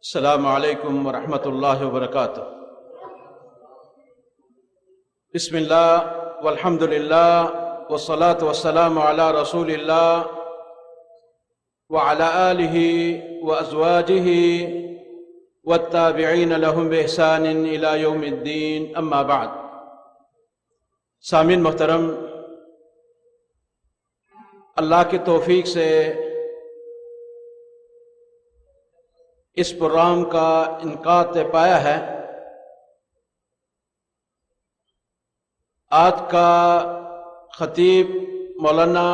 السلام علیکم ورحمۃ اللہ وبرکاتہ۔ بسم اللہ والحمد للہ والصلاة والسلام علی رسول اللہ وعلی آلہ وازواجہ والتابعین لہم بإحسان الی یوم الدین، اما بعد۔ سامعین محترم، اللہ کی توفیق سے اس پروگرام کا انعقاد پایا ہے۔ آج کا خطیب مولانا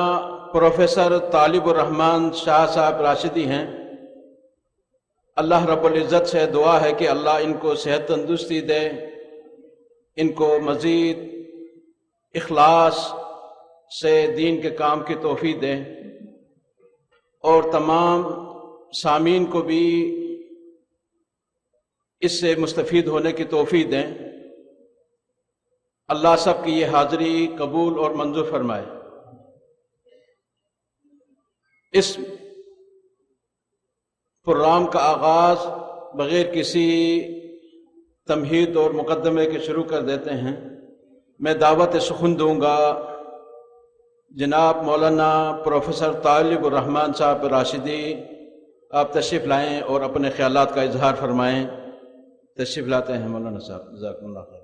پروفیسر طالب الرحمن شاہ صاحب راشدی ہیں۔ اللہ رب العزت سے دعا ہے کہ اللہ ان کو صحت تندرستی دے، ان کو مزید اخلاص سے دین کے کام کی توفیق دے، اور تمام سامعین کو بھی اس سے مستفید ہونے کی توفیق دیں۔ اللہ سب کی یہ حاضری قبول اور منظور فرمائے۔ اس پروگرام کا آغاز بغیر کسی تمہید اور مقدمے کے شروع کر دیتے ہیں۔ میں دعوت سخن دوں گا جناب مولانا پروفیسر طالب الرحمن صاحب راشدی، آپ تشریف لائیں اور اپنے خیالات کا اظہار فرمائیں۔ تشریف لاتے ہیں مولانا صاحب، جزاکم اللہ خیر۔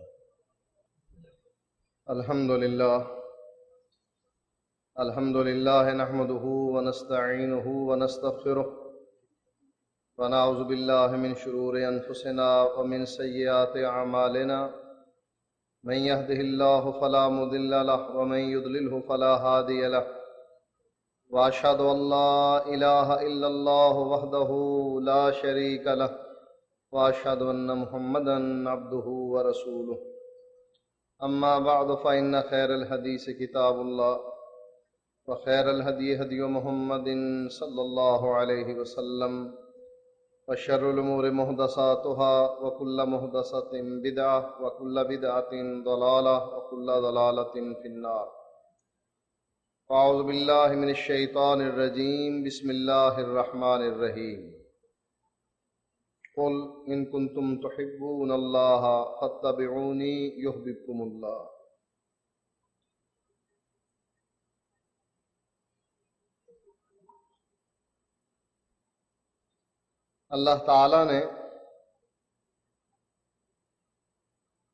الحمد للہ نحمده ونستعینه ونستغفره ونعوذ باللہ من شرور انفسنا ومن سیئات اعمالنا، من يهده الله فلا مضل له ومن يضلله فلا هادي له، واشهد ان لا اله الا الله وحده لا شريك له، واشهد ان محمدا عبده ورسوله۔ اما بعد فان خير الحديث كتاب الله، وخير الهدي هدي محمد صلى الله عليه وسلم، وشر الامور محدثاتها، وكل محدثة بدعة، وكل بدعة ضلالة، وكل ضلالة في النار۔ اعوذ باللہ من الشیطان الرجیم، بسم اللہ الرحمن الرحیم۔ قل ان کنتم تحبون اللہ فاتبعونی یحببکم اللہ۔ اللہ تعالی نے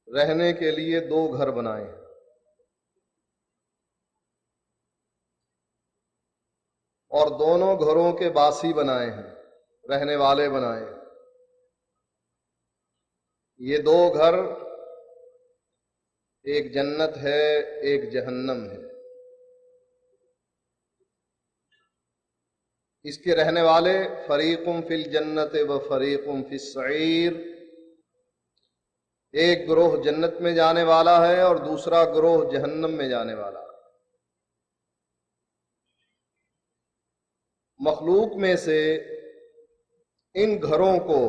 رہنے کے لیے دو گھر بنائے ہیں، اور دونوں گھروں کے باسی بنائے ہیں، رہنے والے بنائے ہیں۔ یہ دو گھر، ایک جنت ہے، ایک جہنم ہے۔ اس کے رہنے والے فریق فی الجنت و فریق فی السعیر، ایک گروہ جنت میں جانے والا ہے اور دوسرا گروہ جہنم میں جانے والا ہے۔ مخلوق میں سے ان گھروں کو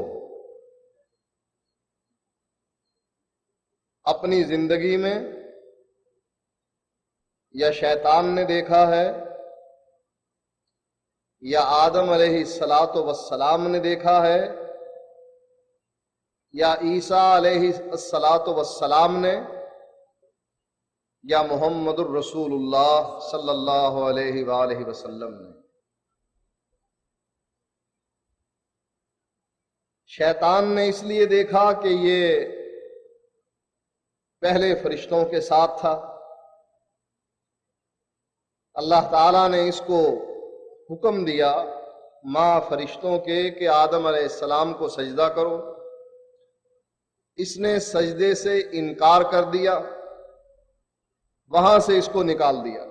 اپنی زندگی میں یا شیطان نے دیکھا ہے، یا آدم علیہ السلام نے دیکھا ہے، یا عیسیٰ علیہ السلام نے، یا محمد الرسول اللہ صلی اللہ علیہ وآلہ وسلم نے۔ شیطان نے اس لیے دیکھا کہ یہ پہلے فرشتوں کے ساتھ تھا۔ اللہ تعالیٰ نے اس کو حکم دیا ماں فرشتوں کے کہ آدم علیہ السلام کو سجدہ کرو۔ اس نے سجدے سے انکار کر دیا، وہاں سے اس کو نکال دیا۔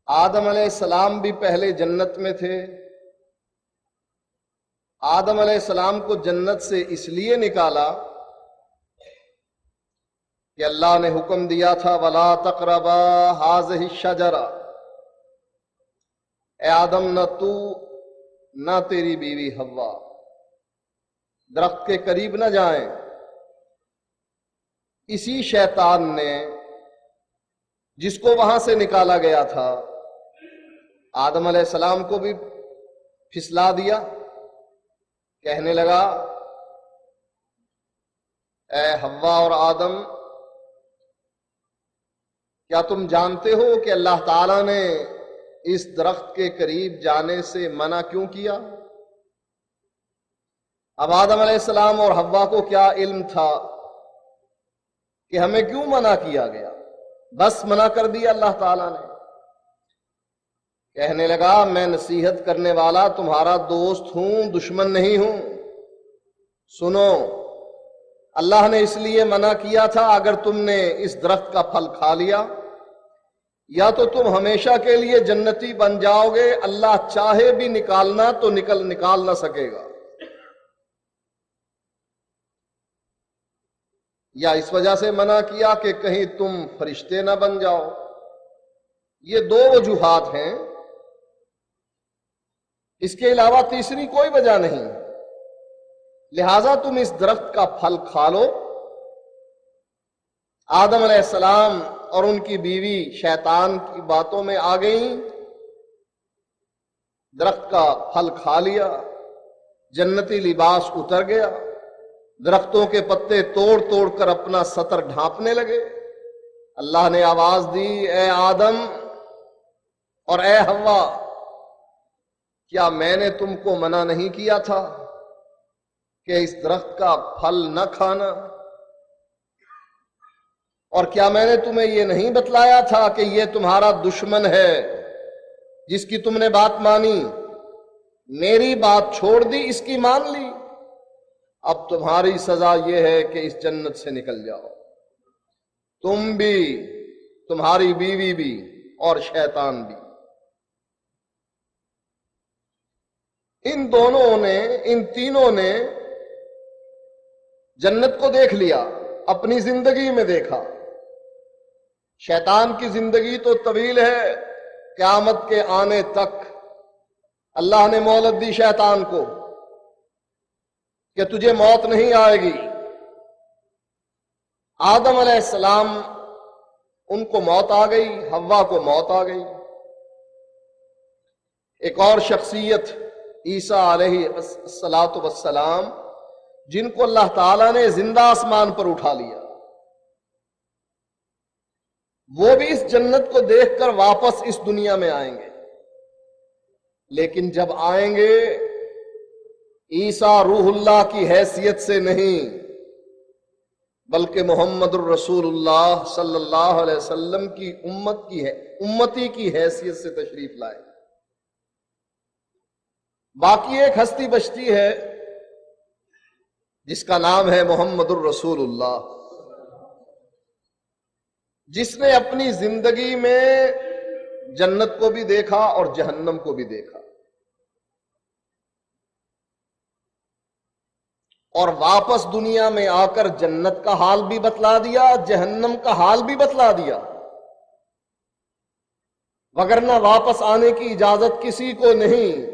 آدم علیہ السلام بھی پہلے جنت میں تھے۔ آدم علیہ السلام کو جنت سے اس لیے نکالا کہ اللہ نے حکم دیا تھا وَلَا تَقْرَبَا هَٰذِهِ الشَّجَرَةَ، اے آدم نہ تو نہ تیری بیوی حوا درخت کے قریب نہ جائیں، اسی شیطان نے جس کو وہاں سے نکالا گیا تھا آدم علیہ السلام کو بھی پھسلا دیا. کہنے لگا اے حوا اور آدم، کیا تم جانتے ہو کہ اللہ تعالیٰ نے اس درخت کے قریب جانے سے منع کیوں کیا؟ اب آدم علیہ السلام اور حوا کو کیا علم تھا کہ ہمیں کیوں منع کیا گیا؟ بس منع کر دیا اللہ تعالیٰ نے. کہنے لگا میں نصیحت کرنے والا تمہارا دوست ہوں، دشمن نہیں ہوں. سنو، اللہ نے اس لیے منع کیا تھا اگر تم نے اس درخت کا پھل کھا لیا یا تو تم ہمیشہ کے لیے جنتی بن جاؤ گے، اللہ چاہے بھی نکالنا تو نکال نہ سکے گا، یا اس وجہ سے منع کیا کہ کہیں تم فرشتے نہ بن جاؤ. یہ دو وجوہات ہیں، اس کے علاوہ تیسری کوئی وجہ نہیں. لہذا تم اس درخت کا پھل کھا لو. آدم علیہ السلام اور ان کی بیوی شیطان کی باتوں میں آ گئیں، درخت کا پھل کھا لیا، جنتی لباس اتر گیا، درختوں کے پتے توڑ توڑ کر اپنا سطر ڈھانپنے لگے. اللہ نے آواز دی، اے آدم اور اے حوا، کیا میں نے تم کو منع نہیں کیا تھا کہ اس درخت کا پھل نہ کھانا؟ اور کیا میں نے تمہیں یہ نہیں بتلایا تھا کہ یہ تمہارا دشمن ہے جس کی تم نے بات مانی، میری بات چھوڑ دی، اس کی مان لی؟ اب تمہاری سزا یہ ہے کہ اس جنت سے نکل جاؤ، تم بھی، تمہاری بیوی بھی اور شیطان بھی. ان دونوں نے، ان تینوں نے جنت کو دیکھ لیا، اپنی زندگی میں دیکھا. شیطان کی زندگی تو طویل ہے، قیامت کے آنے تک اللہ نے مہلت دی شیطان کو کہ تجھے موت نہیں آئے گی. آدم علیہ السلام ان کو موت آ گئی، حوا کو موت آ گئی. ایک اور شخصیت عیسیٰ علیہ السلام، جن کو اللہ تعالیٰ نے زندہ آسمان پر اٹھا لیا، وہ بھی اس جنت کو دیکھ کر واپس اس دنیا میں آئیں گے. لیکن جب آئیں گے عیسیٰ روح اللہ کی حیثیت سے نہیں، بلکہ محمد الرسول اللہ صلی اللہ علیہ وسلم کی امتی کی حیثیت سے تشریف لائے. باقی ایک ہستی بچتی ہے جس کا نام ہے محمد الرسول اللہ، جس نے اپنی زندگی میں جنت کو بھی دیکھا اور جہنم کو بھی دیکھا، اور واپس دنیا میں آ کر جنت کا حال بھی بتلا دیا، جہنم کا حال بھی بتلا دیا. وگرنہ واپس آنے کی اجازت کسی کو نہیں.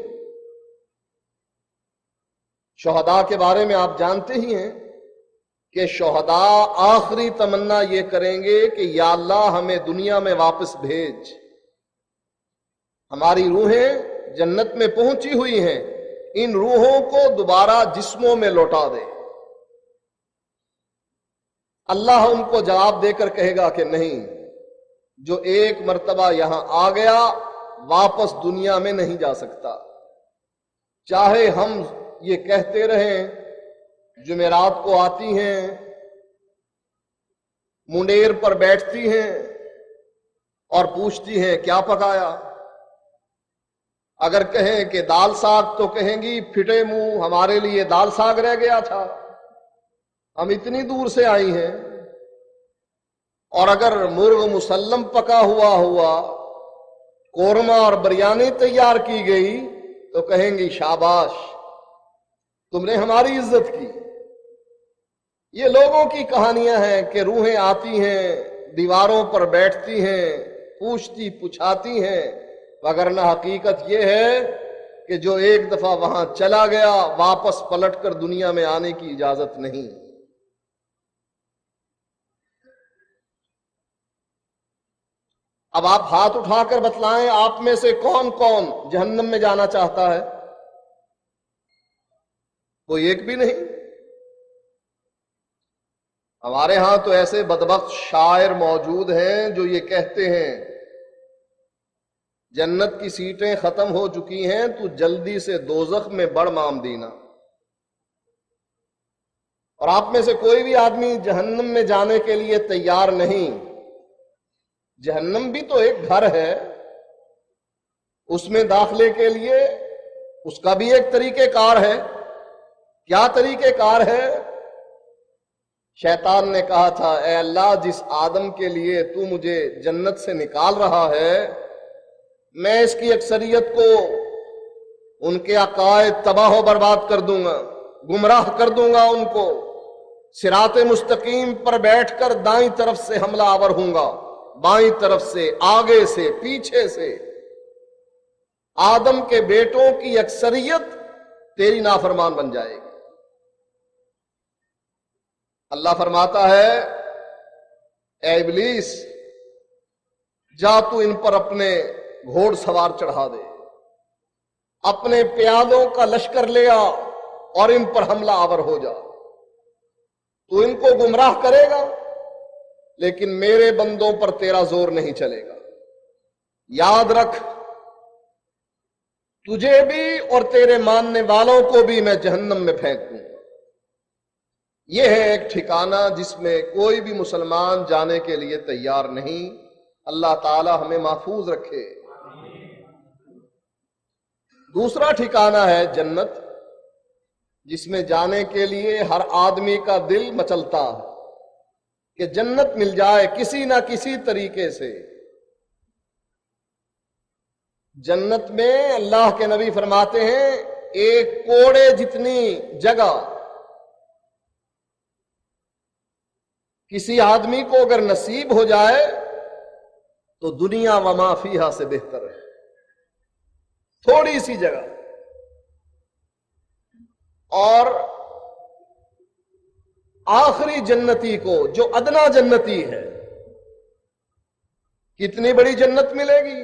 شہداء کے بارے میں آپ جانتے ہی ہیں کہ شہداء آخری تمنا یہ کریں گے کہ یا اللہ ہمیں دنیا میں واپس بھیج، ہماری روحیں جنت میں پہنچی ہوئی ہیں، ان روحوں کو دوبارہ جسموں میں لوٹا دے. اللہ ان کو جواب دے کر کہے گا کہ نہیں، جو ایک مرتبہ یہاں آ گیا واپس دنیا میں نہیں جا سکتا. چاہے ہم یہ کہتے رہیں، جمعرات کو آتی ہیں، منڈیر پر بیٹھتی ہیں اور پوچھتی ہیں کیا پکایا. اگر کہیں کہ دال ساگ تو کہیں گی پھٹے منہ، ہمارے لیے دال ساگ رہ گیا تھا، ہم اتنی دور سے آئی ہیں. اور اگر مرغ مسلم پکا ہوا قورمہ اور بریانی تیار کی گئی تو کہیں گی شاباش، تم نے ہماری عزت کی. یہ لوگوں کی کہانیاں ہیں کہ روحیں آتی ہیں، دیواروں پر بیٹھتی ہیں، پوچھتی پچھاتی ہیں، وگرنہ حقیقت یہ ہے کہ جو ایک دفعہ وہاں چلا گیا واپس پلٹ کر دنیا میں آنے کی اجازت نہیں. اب آپ ہاتھ اٹھا کر بتلائیں آپ میں سے کون کون جہنم میں جانا چاہتا ہے؟ کوئی ایک بھی نہیں۔ ہمارے ہاں تو ایسے بدبخت شاعر موجود ہیں جو یہ کہتے ہیں جنت کی سیٹیں ختم ہو چکی ہیں تو جلدی سے دوزخ میں بڑھ مام دینا۔ اور آپ میں سے کوئی بھی آدمی جہنم میں جانے کے لیے تیار نہیں۔ جہنم بھی تو ایک گھر ہے، اس میں داخلے کے لیے اس کا بھی ایک طریقہ کار ہے۔ کیا طریقہ کار ہے؟ شیطان نے کہا تھا اے اللہ جس آدم کے لیے تو مجھے جنت سے نکال رہا ہے میں اس کی اکثریت کو ان کے عقائد تباہ و برباد کر دوں گا، گمراہ کر دوں گا، ان کو صراط مستقیم پر بیٹھ کر دائیں طرف سے حملہ آور ہوں گا، بائیں طرف سے، آگے سے، پیچھے سے۔ آدم کے بیٹوں کی اکثریت تیری نافرمان بن جائے گی۔ اللہ فرماتا ہے اے ابلیس جا تو ان پر اپنے گھوڑ سوار چڑھا دے، اپنے پیادوں کا لشکر لے آ اور ان پر حملہ آور ہو جا۔ تو ان کو گمراہ کرے گا لیکن میرے بندوں پر تیرا زور نہیں چلے گا۔ یاد رکھ تجھے بھی اور تیرے ماننے والوں کو بھی میں جہنم میں پھینک دوں گا۔ یہ ہے ایک ٹھکانہ جس میں کوئی بھی مسلمان جانے کے لیے تیار نہیں۔ اللہ تعالی ہمیں محفوظ رکھے۔ دوسرا ٹھکانہ ہے جنت، جس میں جانے کے لیے ہر آدمی کا دل مچلتا ہے کہ جنت مل جائے کسی نہ کسی طریقے سے۔ جنت میں اللہ کے نبی فرماتے ہیں ایک کوڑے جتنی جگہ کسی آدمی کو اگر نصیب ہو جائے تو دنیا و ما فیہا سے بہتر ہے۔ تھوڑی سی جگہ، اور آخری جنتی کو جو ادنا جنتی ہے کتنی بڑی جنت ملے گی؟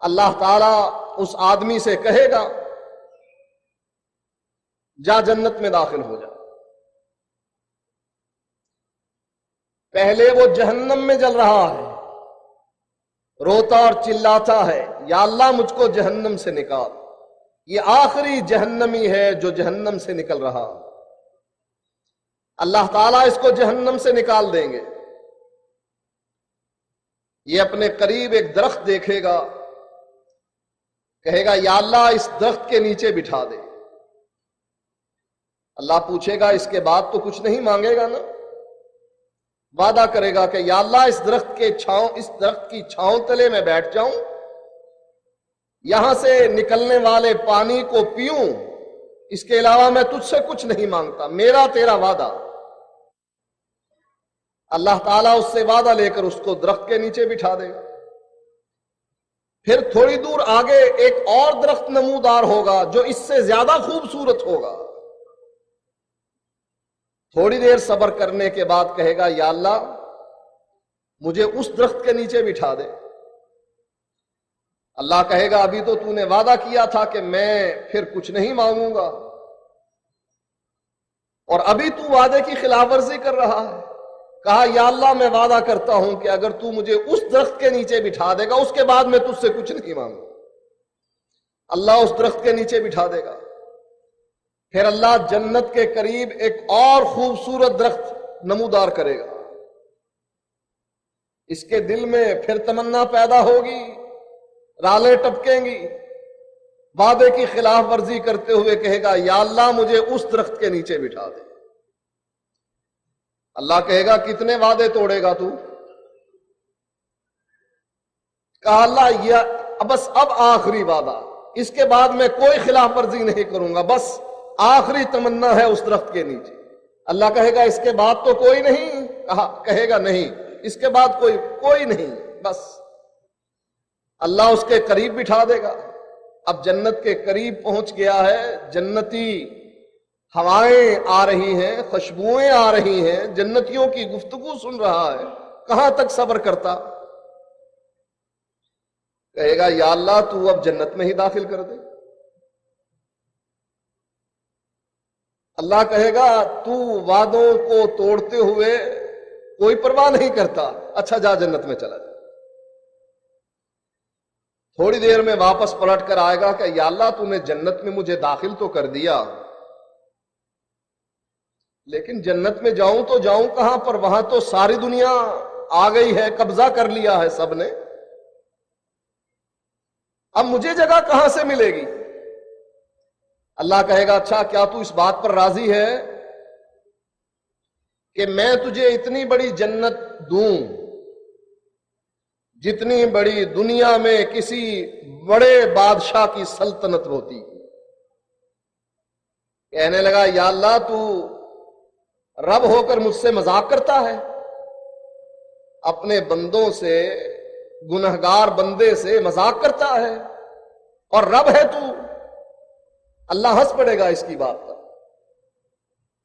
اللہ تعالیٰ اس آدمی سے کہے گا جا جنت میں داخل ہو جا۔ پہلے وہ جہنم میں جل رہا ہے، روتا اور چلاتا ہے یا اللہ مجھ کو جہنم سے نکال۔ یہ آخری جہنمی ہے جو جہنم سے نکل رہا۔ اللہ تعالیٰ اس کو جہنم سے نکال دیں گے۔ یہ اپنے قریب ایک درخت دیکھے گا، کہے گا یا اللہ اس درخت کے نیچے بٹھا دے۔ اللہ پوچھے گا اس کے بعد تو کچھ نہیں مانگے گا نا؟ وعدہ کرے گا کہ یا اللہ اس درخت کی چھاؤں تلے میں بیٹھ جاؤں، یہاں سے نکلنے والے پانی کو پیوں، اس کے علاوہ میں تجھ سے کچھ نہیں مانگتا، میرا تیرا وعدہ۔ اللہ تعالیٰ اس سے وعدہ لے کر اس کو درخت کے نیچے بٹھا دے گا۔ پھر تھوڑی دور آگے ایک اور درخت نمودار ہوگا جو اس سے زیادہ خوبصورت ہوگا۔ تھوڑی دیر صبر کرنے کے بعد کہے گا یا اللہ مجھے اس درخت کے نیچے بٹھا دے۔ اللہ کہے گا ابھی تو نے وعدہ کیا تھا کہ میں پھر کچھ نہیں مانگوں گا، اور ابھی تو وعدے کی خلاف ورزی کر رہا ہے۔ کہا یا اللہ میں وعدہ کرتا ہوں کہ اگر تو مجھے اس درخت کے نیچے بٹھا دے گا اس کے بعد میں تجھ سے کچھ نہیں مانگوں۔ اللہ اس درخت کے نیچے بٹھا دے گا۔ پھر اللہ جنت کے قریب ایک اور خوبصورت درخت نمودار کرے گا۔ اس کے دل میں پھر تمنا پیدا ہوگی، رالیں ٹپکیں گی، وعدے کی خلاف ورزی کرتے ہوئے کہے گا یا اللہ مجھے اس درخت کے نیچے بٹھا دے۔ اللہ کہے گا کتنے وعدے توڑے گا تو؟ کہا اللہ یہ بس اب آخری وعدہ، اس کے بعد میں کوئی خلاف ورزی نہیں کروں گا، بس آخری تمنا ہے اس درخت کے نیچے۔ اللہ کہے گا اس کے بعد تو کوئی نہیں؟ کہے گا نہیں، اس کے بعد کوئی نہیں، بس۔ اللہ اس کے قریب بٹھا دے گا۔ اب جنت کے قریب پہنچ گیا ہے، جنتی ہوائیں آ رہی ہیں، خوشبوئیں آ رہی ہیں، جنتیوں کی گفتگو سن رہا ہے۔ کہاں تک صبر کرتا؟ کہے گا یا اللہ تو اب جنت میں ہی داخل کر دے۔ اللہ کہے گا تو وعدوں کو توڑتے ہوئے کوئی پرواہ نہیں کرتا، اچھا جا جنت میں چلا جا۔ تھوڑی دیر میں واپس پلٹ کر آئے گا کہ یا اللہ تو نے جنت میں مجھے داخل تو کر دیا، لیکن جنت میں جاؤں تو جاؤں کہاں پر؟ وہاں تو ساری دنیا آ گئی ہے، قبضہ کر لیا ہے سب نے، اب مجھے جگہ کہاں سے ملے گی؟ اللہ کہے گا اچھا کیا تو اس بات پر راضی ہے کہ میں تجھے اتنی بڑی جنت دوں جتنی بڑی دنیا میں کسی بڑے بادشاہ کی سلطنت ہوتی؟ کہنے لگا یا اللہ تو رب ہو کر مجھ سے مذاق کرتا ہے، اپنے بندوں سے، گنہگار بندے سے مذاق کرتا ہے، اور رب ہے تو؟ اللہ ہنس پڑے گا اس کی بات پر،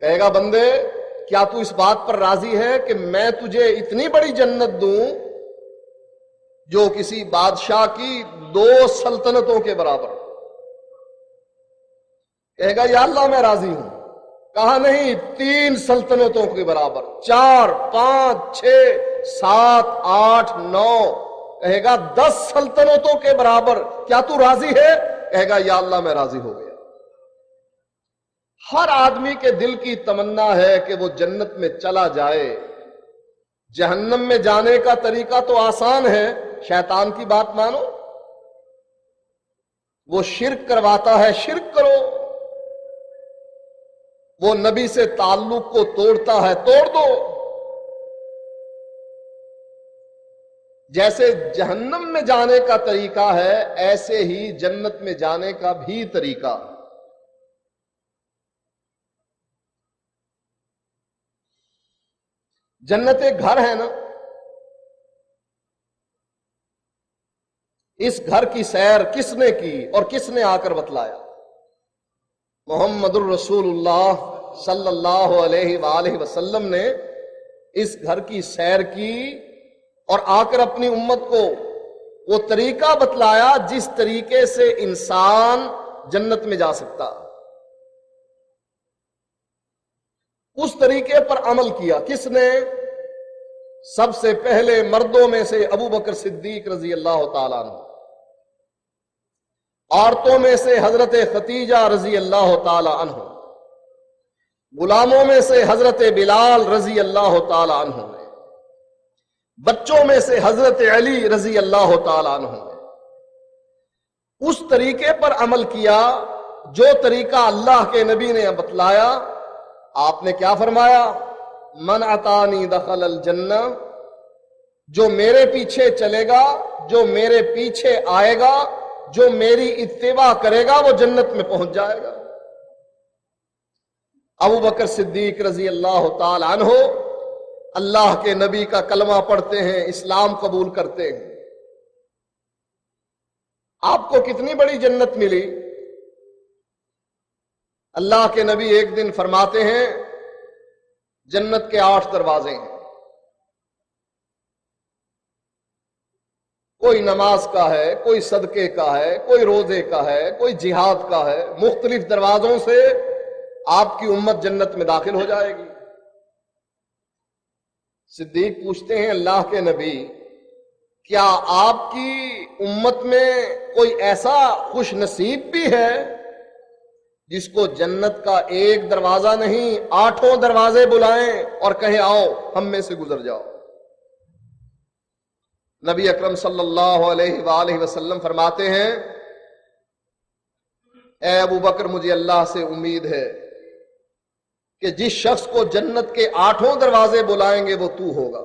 کہے گا بندے کیا تو اس بات پر راضی ہے کہ میں تجھے اتنی بڑی جنت دوں جو کسی بادشاہ کی 2 سلطنتوں کے برابر؟ کہے گا یا اللہ میں راضی ہوں۔ کہا نہیں، 3 سلطنتوں کے برابر، 4 5 6 7 8 9، کہے گا 10 سلطنتوں کے برابر، کیا تو راضی ہے؟ کہے گا یا اللہ میں راضی ہو گیا۔ ہر آدمی کے دل کی تمنا ہے کہ وہ جنت میں چلا جائے، جہنم میں جانے کا طریقہ تو آسان ہے، شیطان کی بات مانو، وہ شرک کرواتا ہے شرک کرو، وہ نبی سے تعلق کو توڑتا ہے توڑ دو۔ جیسے جہنم میں جانے کا طریقہ ہے ایسے ہی جنت میں جانے کا بھی طریقہ۔ جنت ایک گھر ہے نا، اس گھر کی سیر کس نے کی اور کس نے آ کر بتلایا؟ محمد الرسول اللہ صلی اللہ علیہ وآلہ وسلم نے اس گھر کی سیر کی اور آ کر اپنی امت کو وہ طریقہ بتلایا جس طریقے سے انسان جنت میں جا سکتا، اس طریقے پر عمل کیا۔ کس نے؟ سب سے پہلے مردوں میں سے ابو بکر صدیق رضی اللہ تعالیٰ عنہ، عورتوں میں سے حضرت ختیجہ رضی اللہ تعالیٰ عنہ، غلاموں میں سے حضرت بلال رضی اللہ تعالیٰ عنہ، بچوں میں سے حضرت علی رضی اللہ تعالیٰ عنہ نے اس طریقے پر عمل کیا جو طریقہ اللہ کے نبی نے بتلایا۔ آپ نے کیا فرمایا؟ من اتانی دخل الجنہ، جو میرے پیچھے چلے گا، جو میرے پیچھے آئے گا، جو میری اتباع کرے گا وہ جنت میں پہنچ جائے گا۔ ابو بکر صدیق رضی اللہ تعالی عنہ اللہ کے نبی کا کلمہ پڑھتے ہیں، اسلام قبول کرتے ہیں۔ آپ کو کتنی بڑی جنت ملی؟ اللہ کے نبی ایک دن فرماتے ہیں جنت کے 8 دروازے ہیں، کوئی نماز کا ہے، کوئی صدقے کا ہے، کوئی روزے کا ہے، کوئی جہاد کا ہے، مختلف دروازوں سے آپ کی امت جنت میں داخل ہو جائے گی۔ صدیق پوچھتے ہیں اللہ کے نبی کیا آپ کی امت میں کوئی ایسا خوش نصیب بھی ہے جس کو جنت کا ایک دروازہ نہیں 8 دروازے بلائیں اور کہیں آؤ ہم میں سے گزر جاؤ؟ نبی اکرم صلی اللہ علیہ وآلہ وسلم فرماتے ہیں اے ابو بکر مجھے اللہ سے امید ہے کہ جس شخص کو جنت کے 8 دروازے بلائیں گے وہ تو ہوگا۔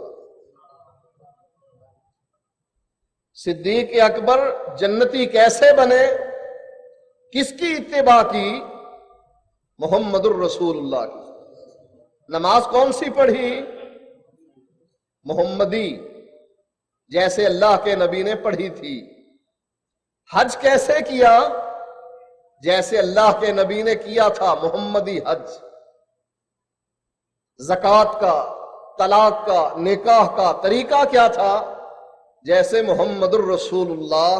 صدیق اکبر جنتی کیسے بنے؟ کس کی اتباع کی؟ محمد الرسول اللہ کی۔ نماز کون سی پڑھی؟ محمدی، جیسے اللہ کے نبی نے پڑھی تھی۔ حج کیسے کیا؟ جیسے اللہ کے نبی نے کیا تھا، محمدی حج۔ زکوٰۃ کا طلاق کا، نکاح کا طریقہ کیا تھا؟ جیسے محمد الرسول اللہ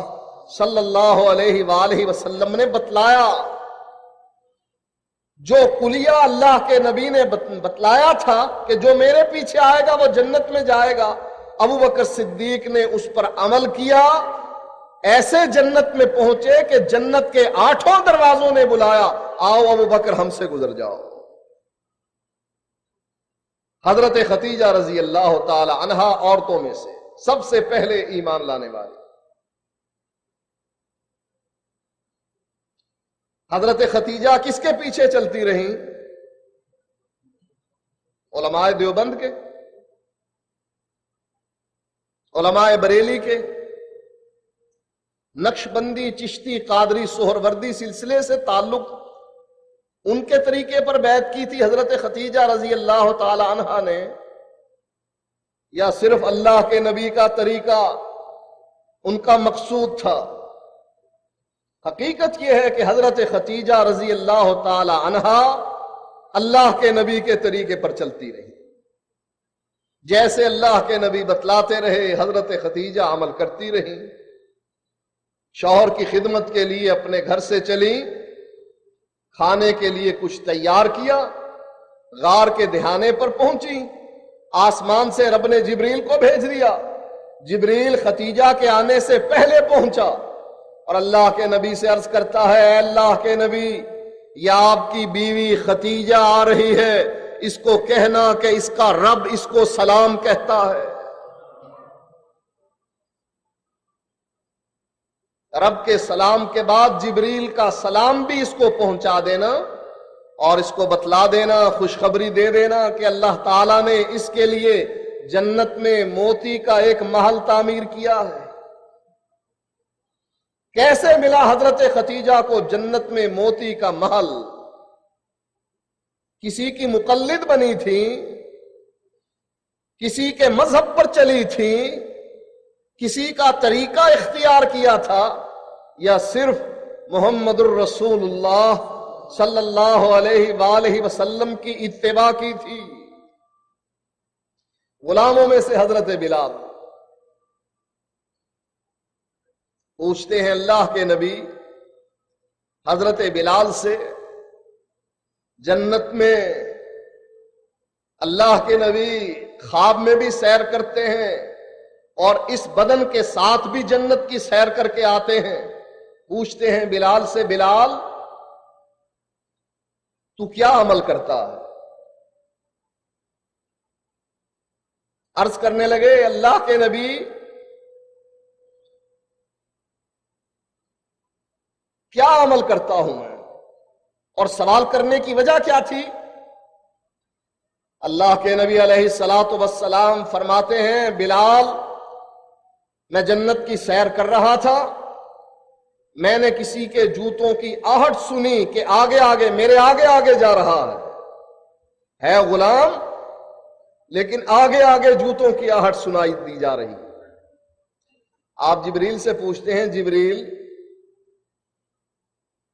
صلی اللہ علیہ وآلہ وسلم نے بتلایا، جو کلیہ اللہ کے نبی نے بتلایا تھا کہ جو میرے پیچھے آئے گا وہ جنت میں جائے گا، ابو بکر صدیق نے اس پر عمل کیا، ایسے جنت میں پہنچے کہ جنت کے 8 دروازوں نے بلایا، آؤ ابو بکر ہم سے گزر جاؤ۔ حضرت ختیجہ رضی اللہ تعالی عنہا عورتوں میں سے سب سے پہلے ایمان لانے والی۔ حضرت ختیجہ کس کے پیچھے چلتی رہیں؟ علماء دیوبند کے، علماء بریلی کے، نقشبندی، چشتی، قادری، سہروردی سلسلے سے تعلق ان کے طریقے پر بیعت کی تھی حضرت ختیجہ رضی اللہ تعالی عنہا نے، یا صرف اللہ کے نبی کا طریقہ ان کا مقصود تھا؟ حقیقت یہ ہے کہ حضرت ختیجہ رضی اللہ تعالی عنہا اللہ کے نبی کے طریقے پر چلتی رہی، جیسے اللہ کے نبی بتلاتے رہے حضرت ختیجہ عمل کرتی رہی۔ شوہر کی خدمت کے لیے اپنے گھر سے چلی، کھانے کے لیے کچھ تیار کیا، غار کے دہانے پر پہنچی، آسمان سے رب نے جبریل کو بھیج دیا، جبریل ختیجہ کے آنے سے پہلے پہنچا اور اللہ کے نبی سے عرض کرتا ہے، اے اللہ کے نبی، یہ آپ کی بیوی ختیجہ آ رہی ہے، اس کو کہنا کہ اس کا رب اس کو سلام کہتا ہے۔ رب کے سلام کے بعد جبریل کا سلام بھی اس کو پہنچا دینا اور اس کو بتلا دینا، خوشخبری دے دینا کہ اللہ تعالیٰ نے اس کے لیے جنت میں موتی کا ایک محل تعمیر کیا ہے۔ کیسے ملا حضرت ختیجہ کو جنت میں موتی کا محل؟ کسی کی مقلد بنی تھی، کسی کے مذہب پر چلی تھی، کسی کا طریقہ اختیار کیا تھا، یا صرف محمد الرسول اللہ صلی اللہ علیہ وآلہ وسلم کی اتباع کی تھی؟ غلاموں میں سے حضرت بلال پوچھتے ہیں اللہ کے نبی حضرت بلال سے، جنت میں اللہ کے نبی خواب میں بھی سیر کرتے ہیں اور اس بدن کے ساتھ بھی جنت کی سیر کر کے آتے ہیں، پوچھتے ہیں بلال سے، بلال تو کیا عمل کرتا ہے؟ عرض کرنے لگے اللہ کے نبی کیا عمل کرتا ہوں میں؟ اور سوال کرنے کی وجہ کیا تھی؟ اللہ کے نبی علیہ الصلاۃ والسلام فرماتے ہیں، بلال میں جنت کی سیر کر رہا تھا، میں نے کسی کے جوتوں کی آہٹ سنی کہ آگے آگے میرے آگے آگے جا رہا ہے غلام، لیکن آگے آگے جوتوں کی آہٹ سنائی دی جا رہی۔ آپ جبریل سے پوچھتے ہیں، جبریل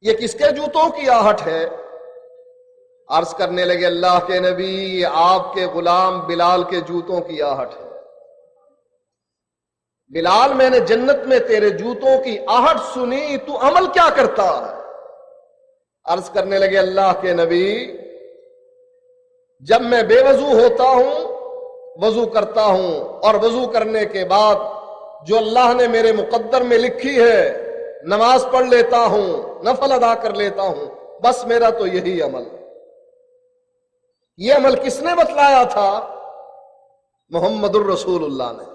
یہ کس کے جوتوں کی آہٹ ہے؟ عرض کرنے لگے اللہ کے نبی، یہ آپ کے غلام بلال کے جوتوں کی آہٹ ہے۔ بلال میں نے جنت میں تیرے جوتوں کی آہٹ سنی، تو عمل کیا کرتا ہے؟ عرض کرنے لگے اللہ کے نبی، جب میں بے وضو ہوتا ہوں وضو کرتا ہوں، اور وضو کرنے کے بعد جو اللہ نے میرے مقدر میں لکھی ہے نماز پڑھ لیتا ہوں، نفل ادا کر لیتا ہوں، بس میرا تو یہی عمل۔ یہ عمل کس نے بتلایا تھا؟ محمد الرسول اللہ نے،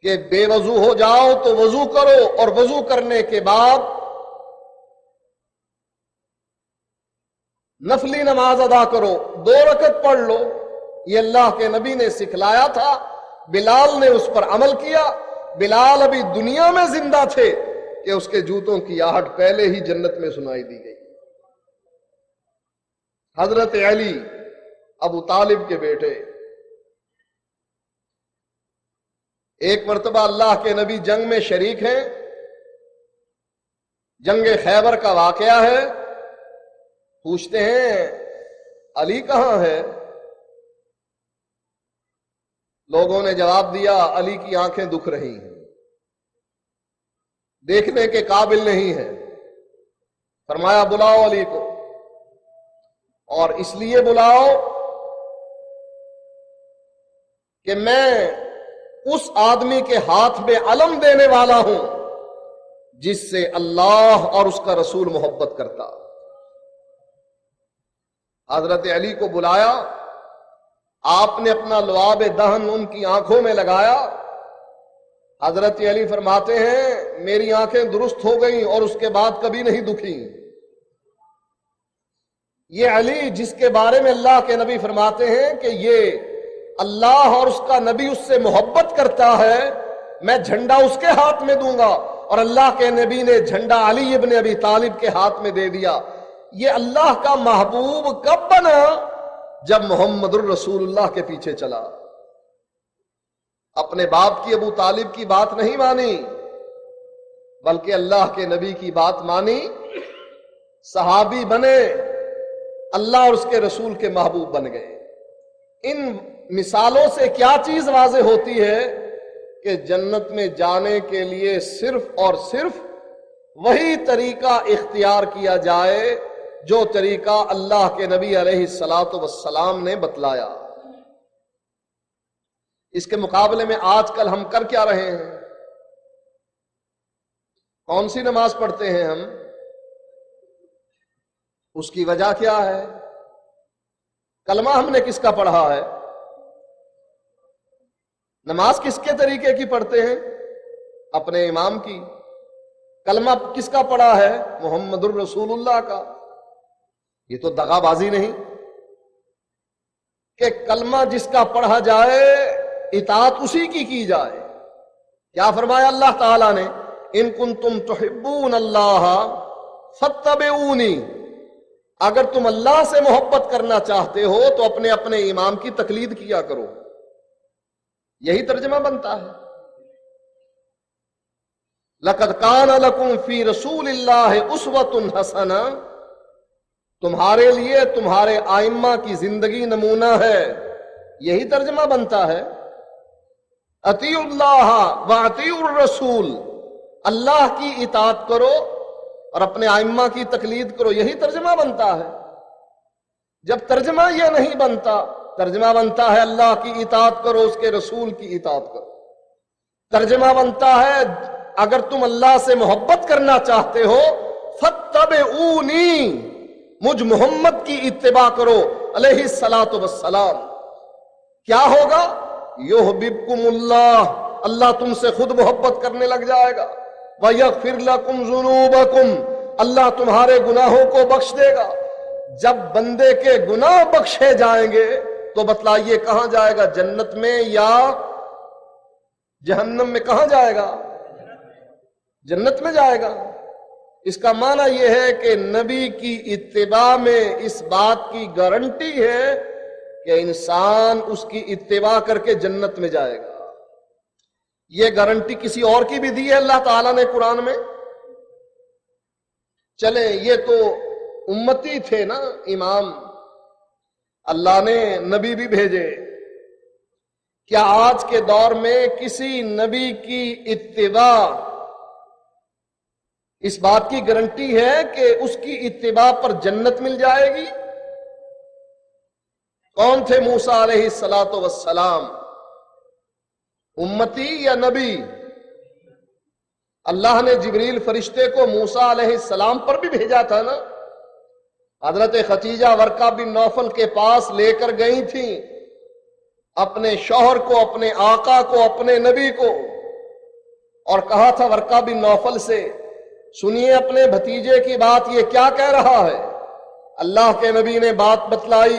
کہ بے وضو ہو جاؤ تو وضو کرو، اور وضو کرنے کے بعد نفلی نماز ادا کرو، 2 رکعت پڑھ لو۔ یہ اللہ کے نبی نے سکھلایا تھا، بلال نے اس پر عمل کیا۔ بلال ابھی دنیا میں زندہ تھے کہ اس کے جوتوں کی آہٹ پہلے ہی جنت میں سنائی دی گئی۔ حضرت علی ابو طالب کے بیٹے، ایک مرتبہ اللہ کے نبی جنگ میں شریک ہیں، جنگ خیبر کا واقعہ ہے، پوچھتے ہیں علی کہاں ہے؟ لوگوں نے جواب دیا علی کی آنکھیں دکھ رہی ہیں، دیکھنے کے قابل نہیں ہے۔ فرمایا بلاؤ علی کو، اور اس لیے بلاؤ کہ میں اس آدمی کے ہاتھ میں علم دینے والا ہوں جس سے اللہ اور اس کا رسول محبت کرتا۔ حضرت علی کو بلایا، آپ نے اپنا لعاب دہن ان کی آنکھوں میں لگایا۔ حضرت علی فرماتے ہیں میری آنکھیں درست ہو گئیں اور اس کے بعد کبھی نہیں دکھی۔ یہ علی جس کے بارے میں اللہ کے نبی فرماتے ہیں کہ یہ اللہ اور اس کا نبی اس سے محبت کرتا ہے، میں جھنڈا اس کے ہاتھ میں دوں گا، اور اللہ کے نبی نے جھنڈا علی ابن ابی طالب کے ہاتھ میں دے دیا۔ یہ اللہ کا محبوب کب بنا؟ جب محمد الرسول اللہ کے پیچھے چلا۔ اپنے باپ کی ابو طالب کی بات نہیں مانی، بلکہ اللہ کے نبی کی بات مانی، صحابی بنے، اللہ اور اس کے رسول کے محبوب بن گئے۔ ان مثالوں سے کیا چیز واضح ہوتی ہے کہ جنت میں جانے کے لیے صرف اور صرف وہی طریقہ اختیار کیا جائے جو طریقہ اللہ کے نبی علیہ الصلاۃ والسلام نے بتلایا۔ اس کے مقابلے میں آج کل ہم کر کیا رہے ہیں؟ کون سی نماز پڑھتے ہیں ہم؟ اس کی وجہ کیا ہے؟ کلمہ ہم نے کس کا پڑھا ہے؟ نماز کس کے طریقے کی پڑھتے ہیں؟ اپنے امام کی۔ کلمہ کس کا پڑھا ہے؟ محمد الرسول اللہ کا۔ یہ تو دغا بازی نہیں کہ کلمہ جس کا پڑھا جائے اطاعت اسی کی جائے۔ کیا فرمایا اللہ تعالیٰ نے؟ ان کنتم تحبون اللہ فاتبعونی، اگر تم اللہ سے محبت کرنا چاہتے ہو تو اپنے اپنے امام کی تقلید کیا کرو۔ یہی ترجمہ بنتا ہے۔ لقد کان لکم فی رسول اللہ اسوۃ حسنہ، تمہارے لیے تمہارے ائمہ کی زندگی نمونہ ہے۔ یہی ترجمہ بنتا ہے۔ اطیعوا اللہ واطیعوا الرسول، اللہ کی اطاعت کرو اور اپنے ائمہ کی تقلید کرو، یہی ترجمہ بنتا ہے۔ جب ترجمہ یہ نہیں بنتا، ترجمہ بنتا ہے اللہ کی اطاعت کرو، اس کے رسول کی اطاعت کرو۔ ترجمہ بنتا ہے اگر تم اللہ سے محبت کرنا چاہتے ہو فاتبعونی، مجھ محمد کی اتباع کرو علیہ الصلاۃ والسلام۔ کیا ہوگا؟ یحببکم اللہ، اللہ تم سے خود محبت کرنے لگ جائے گا۔ وَيَغْفِرْ لَكُمْ ذُنُوبَكُمْ، اللہ تمہارے گناہوں کو بخش دے گا۔ جب بندے کے گناہ بخشے جائیں گے تو بتلائیے کہاں جائے گا؟ جنت میں یا جہنم میں؟ کہاں جائے گا؟ جنت میں جائے گا۔ اس کا معنی یہ ہے کہ نبی کی اتباع میں اس بات کی گارنٹی ہے کہ انسان اس کی اتباع کر کے جنت میں جائے گا۔ یہ گارنٹی کسی اور کی بھی دی ہے اللہ تعالیٰ نے قرآن میں۔ چلیں، یہ تو امتی تھے نا امام، اللہ نے نبی بھی بھیجے۔ کیا آج کے دور میں کسی نبی کی اتباع اس بات کی گارنٹی ہے کہ اس کی اتباع پر جنت مل جائے گی؟ کون تھے موسیٰ علیہ الصلاۃ والسلام؟ امتی یا نبی؟ اللہ نے جبریل فرشتے کو موسیٰ علیہ السلام پر بھی بھیجا تھا نا۔ حضرت خدیجہ ورقہ بن نوفل کے پاس لے کر گئی تھیں اپنے شوہر کو، اپنے آقا کو، اپنے نبی کو، اور کہا تھا ورقہ بن نوفل سے سنیے اپنے بھتیجے کی بات، یہ کیا کہہ رہا ہے؟ اللہ کے نبی نے بات بتلائی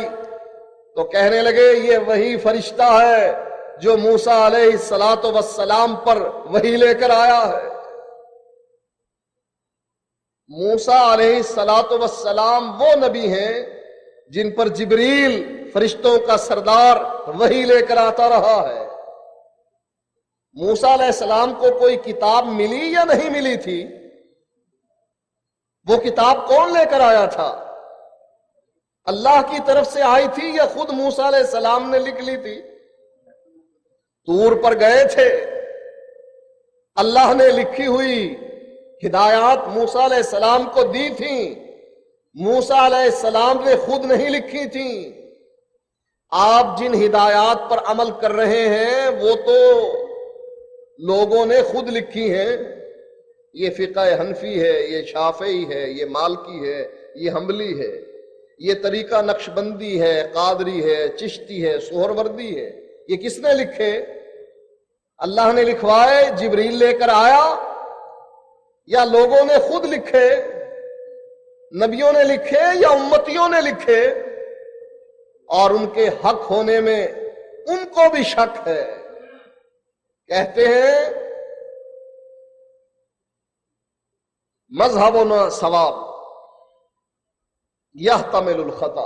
تو کہنے لگے یہ وہی فرشتہ ہے جو موسیٰ علیہ الصلاۃ والسلام پر وحی لے کر آیا ہے۔ موسیٰ علیہ الصلاۃ والسلام وہ نبی ہیں جن پر جبریل فرشتوں کا سردار وحی لے کر آتا رہا ہے۔ موسیٰ علیہ السلام کو کوئی کتاب ملی یا نہیں ملی تھی؟ وہ کتاب کون لے کر آیا تھا؟ اللہ کی طرف سے آئی تھی یا خود موسیٰ علیہ السلام نے لکھ لی تھی؟ طور پر گئے تھے، اللہ نے لکھی ہوئی ہدایات موسیٰ علیہ السلام کو دی تھیں، موسیٰ علیہ السلام نے خود نہیں لکھی تھیں۔ آپ جن ہدایات پر عمل کر رہے ہیں وہ تو لوگوں نے خود لکھی ہیں۔ یہ فقہ حنفی ہے، یہ شافعی ہے، یہ مالکی ہے، یہ حنبلی ہے، یہ طریقہ نقشبندی ہے، قادری ہے، چشتی ہے، سہروردی ہے۔ یہ کس نے لکھے؟ اللہ نے لکھوائے، جبریل لے کر آیا، یا لوگوں نے خود لکھے؟ نبیوں نے لکھے یا امتیوں نے لکھے؟ اور ان کے حق ہونے میں ان کو بھی شک ہے۔ کہتے ہیں مذہبنا ثواب یحتمل الخطا،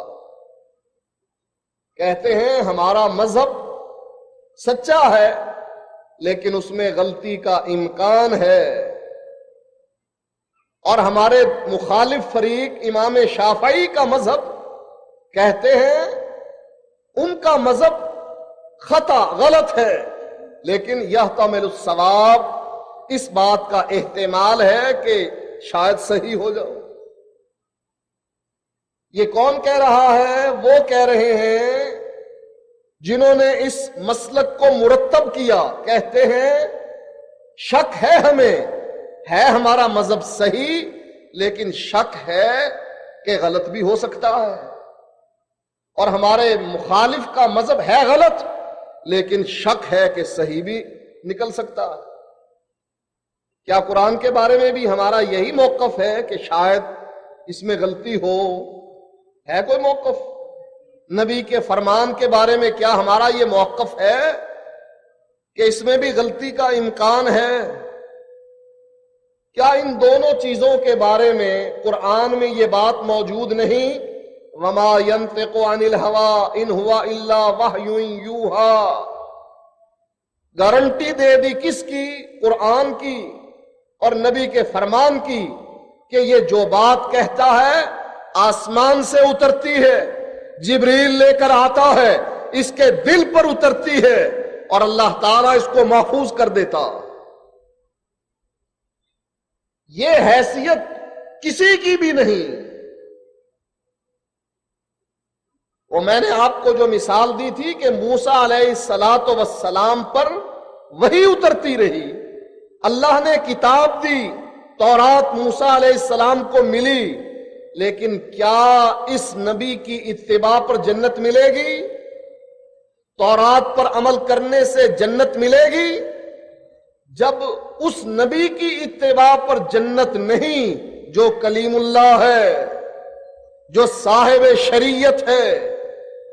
کہتے ہیں ہمارا مذہب سچا ہے لیکن اس میں غلطی کا امکان ہے۔ اور ہمارے مخالف فریق امام شافعی کا مذہب کہتے ہیں ان کا مذہب خطا غلط ہے لیکن یحتمل الصواب، اس بات کا احتمال ہے کہ شاید صحیح ہو جاؤ۔ یہ کون کہہ رہا ہے؟ وہ کہہ رہے ہیں جنہوں نے اس مسلک کو مرتب کیا۔ کہتے ہیں شک ہے ہمیں، ہے ہمارا مذہب صحیح لیکن شک ہے کہ غلط بھی ہو سکتا ہے، اور ہمارے مخالف کا مذہب ہے غلط لیکن شک ہے کہ صحیح بھی نکل سکتا ہے۔ کیا قرآن کے بارے میں بھی ہمارا یہی موقف ہے کہ شاید اس میں غلطی ہو؟ ہے کوئی موقف؟ نبی کے فرمان کے بارے میں کیا ہمارا یہ موقف ہے کہ اس میں بھی غلطی کا امکان ہے؟ کیا ان دونوں چیزوں کے بارے میں قرآن میں یہ بات موجود نہیں؟ وما ينطق عن الهوى ان هو الا وحی یوحی۔ گارنٹی دے دی کس کی؟ قرآن کی اور نبی کے فرمان کی کہ یہ جو بات کہتا ہے آسمان سے اترتی ہے، جبریل لے کر آتا ہے، اس کے دل پر اترتی ہے اور اللہ تعالیٰ اس کو محفوظ کر دیتا۔ یہ حیثیت کسی کی بھی نہیں۔ وہ میں نے آپ کو جو مثال دی تھی کہ موسیٰ علیہ السلام پر وہی اترتی رہی، اللہ نے کتاب دی، تورات موسیٰ علیہ السلام کو ملی، لیکن کیا اس نبی کی اتباع پر جنت ملے گی؟ تورات پر عمل کرنے سے جنت ملے گی؟ جب اس نبی کی اتباع پر جنت نہیں جو کلیم اللہ ہے، جو صاحب شریعت ہے،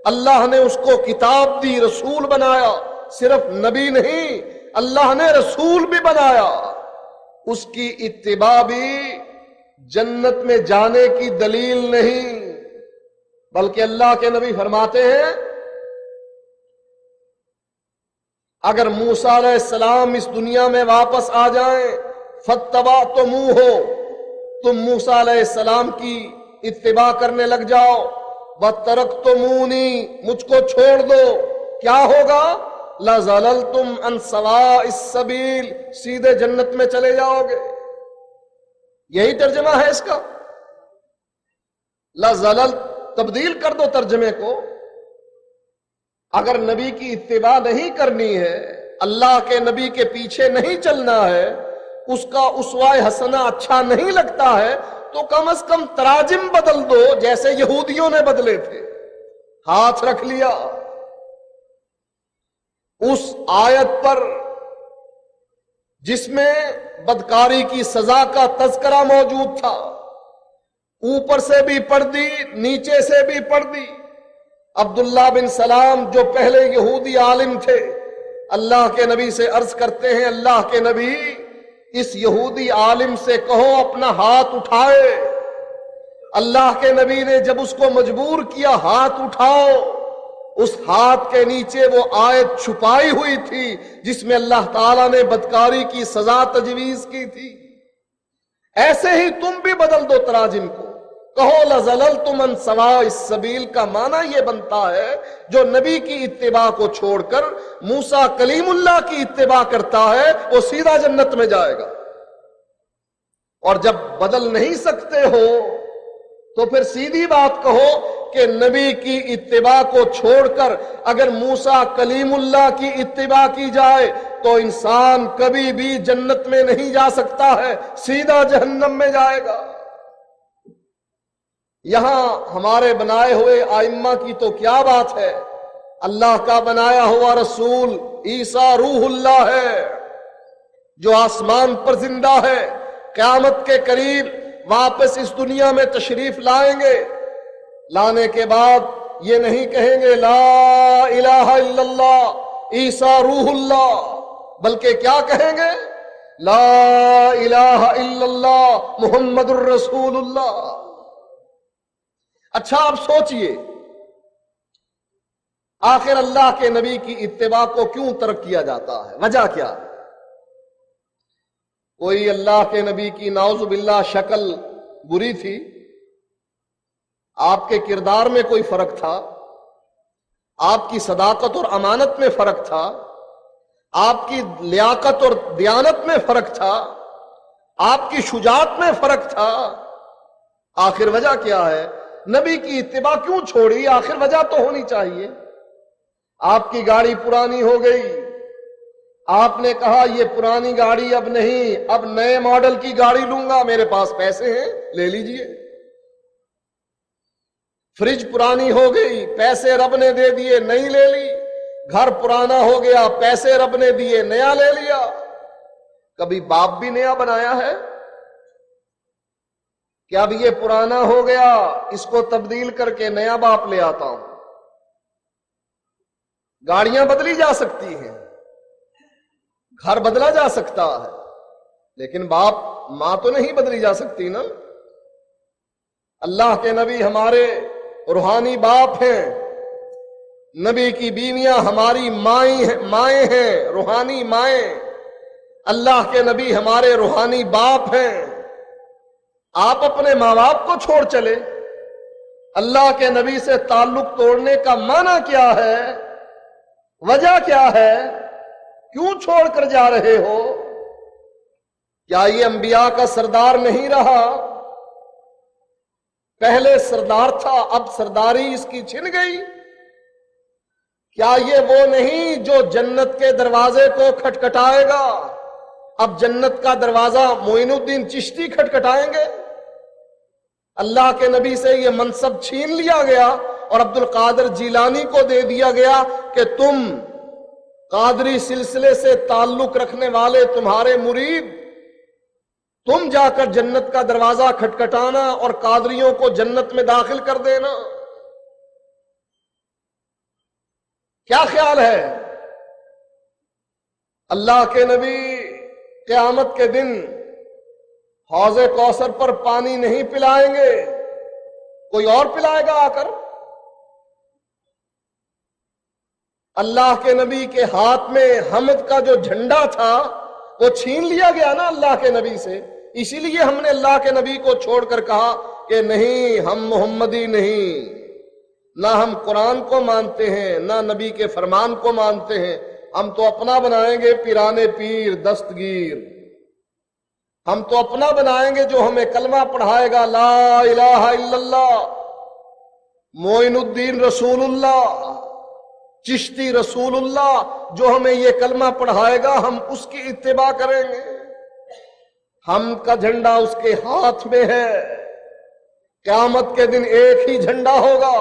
اللہ نے اس کو کتاب دی، رسول بنایا، صرف نبی نہیں اللہ نے رسول بھی بنایا، اس کی اتباع بھی جنت میں جانے کی دلیل نہیں، بلکہ اللہ کے نبی فرماتے ہیں اگر موسیٰ علیہ السلام اس دنیا میں واپس آ جائیں فاتبعتموہ، تم موسیٰ علیہ السلام کی اتباع کرنے لگ جاؤ، وترکتمونی، مجھ کو چھوڑ دو، کیا ہوگا؟ لَظَلَلْتُمْ عَنْ سَوَاءِ السَّبِيلِ، سیدھے جنت میں چلے جاؤ گے۔ یہی ترجمہ ہے اس کا۔ لَظَلَلْ، تبدیل کر دو ترجمے کو۔ اگر نبی کی اتباع نہیں کرنی ہے، اللہ کے نبی کے پیچھے نہیں چلنا ہے، اس کا اسوہ حسنہ اچھا نہیں لگتا ہے، تو کم از کم تراجم بدل دو جیسے یہودیوں نے بدلے تھے، ہاتھ رکھ لیا۔ اس آیت پر جس میں بدکاری کی سزا کا تذکرہ موجود تھا، اوپر سے بھی پڑھ دی، نیچے سے بھی پڑھ دی۔ عبداللہ بن سلام جو پہلے یہودی عالم تھے، اللہ کے نبی سے عرض کرتے ہیں اللہ کے نبی اس یہودی عالم سے کہو اپنا ہاتھ اٹھائے۔ اللہ کے نبی نے جب اس کو مجبور کیا ہاتھ اٹھاؤ، اس ہاتھ کے نیچے وہ آیت چھپائی ہوئی تھی جس میں اللہ تعالیٰ نے بدکاری کی سزا تجویز کی تھی۔ ایسے ہی تم بھی بدل دو تراجم کو۔ کہو لزللتم عن سواء السبیل کا معنی یہ بنتا ہے جو نبی کی اتباع کو چھوڑ کر موسیٰ کلیم اللہ کی اتباع کرتا ہے وہ سیدھا جنت میں جائے گا. اور جب بدل نہیں سکتے ہو تو پھر سیدھی بات کہو کہ نبی کی اتباع کو چھوڑ کر اگر موسیٰ کلیم اللہ کی اتباع کی جائے تو انسان کبھی بھی جنت میں نہیں جا سکتا ہے، سیدھا جہنم میں جائے گا. یہاں ہمارے بنائے ہوئے ائمہ کی تو کیا بات ہے، اللہ کا بنایا ہوا رسول عیسیٰ روح اللہ ہے جو آسمان پر زندہ ہے، قیامت کے قریب واپس اس دنیا میں تشریف لائیں گے. لانے کے بعد یہ نہیں کہیں گے لا الہ الا اللہ عیسیٰ روح اللہ، بلکہ کیا کہیں گے؟ لا الہ الا اللہ محمد الرسول اللہ. اچھا آپ سوچئے آخر اللہ کے نبی کی اتباع کو کیوں ترک کیا جاتا ہے؟ وجہ کیا ہے؟ کوئی اللہ کے نبی کی نعوذ باللہ شکل بری تھی، آپ کے کردار میں کوئی فرق تھا، آپ کی صداقت اور امانت میں فرق تھا، آپ کی لیاقت اور دیانت میں فرق تھا، آپ کی شجاعت میں فرق تھا. آخر وجہ کیا ہے؟ نبی کی اتباع کیوں چھوڑی؟ آخر وجہ تو ہونی چاہیے. آپ کی گاڑی پرانی ہو گئی، آپ نے کہا یہ پرانی گاڑی اب نہیں، اب نئے ماڈل کی گاڑی لوں گا، میرے پاس پیسے ہیں لے لیجئے. فریج پرانی ہو گئی، پیسے رب نے دے دیے نئی لے لی. گھر پرانا ہو گیا، پیسے رب نے دیے نیا لے لیا. کبھی باپ بھی نیا بنایا ہے کہ اب یہ پرانا ہو گیا اس کو تبدیل کر کے نیا باپ لے آتا ہوں؟ گاڑیاں بدلی جا سکتی ہیں، گھر بدلا جا سکتا ہے، لیکن باپ ماں تو نہیں بدلی جا سکتی نا. اللہ کے نبی ہمارے روحانی باپ ہیں، نبی کی بیویاں ہماری مائیں ہیں، روحانی مائیں. اللہ کے نبی ہمارے روحانی باپ ہیں. آپ اپنے ماں باپ کو چھوڑ چلے. اللہ کے نبی سے تعلق توڑنے کا معنی کیا ہے؟ وجہ کیا ہے؟ کیوں چھوڑ کر جا رہے ہو؟ کیا یہ انبیاء کا سردار نہیں رہا؟ پہلے سردار تھا، اب سرداری اس کی چھن گئی. کیا یہ وہ نہیں جو جنت کے دروازے کو کھٹکھٹائے گا؟ اب جنت کا دروازہ معین الدین چشتی کھٹکھٹائیں گے. اللہ کے نبی سے یہ منصب چھین لیا گیا اور عبد القادر جیلانی کو دے دیا گیا کہ تم قادری سلسلے سے تعلق رکھنے والے تمہارے مرید، تم جا کر جنت کا دروازہ کھٹکھٹانا اور قادریوں کو جنت میں داخل کر دینا. کیا خیال ہے؟ اللہ کے نبی قیامت کے دن حوض کوثر پر پانی نہیں پلائیں گے، کوئی اور پلائے گا آ کر. اللہ کے نبی کے ہاتھ میں حمد کا جو جھنڈا تھا وہ چھین لیا گیا نا اللہ کے نبی سے. اسی لیے ہم نے اللہ کے نبی کو چھوڑ کر کہا کہ نہیں، ہم محمدی نہیں، نہ ہم قرآن کو مانتے ہیں نہ نبی کے فرمان کو مانتے ہیں. ہم تو اپنا بنائیں گے پیرانے پیر دستگیر، ہم تو اپنا بنائیں گے جو ہمیں کلمہ پڑھائے گا لا الہ الا اللہ، معین الدین رسول اللہ، چشتی رسول اللہ، جو ہمیں یہ کلمہ پڑھائے گا ہم اس کی اتباع کریں گے. ہم کا جھنڈا اس کے ہاتھ میں ہے. قیامت کے دن ایک ہی جھنڈا ہوگا،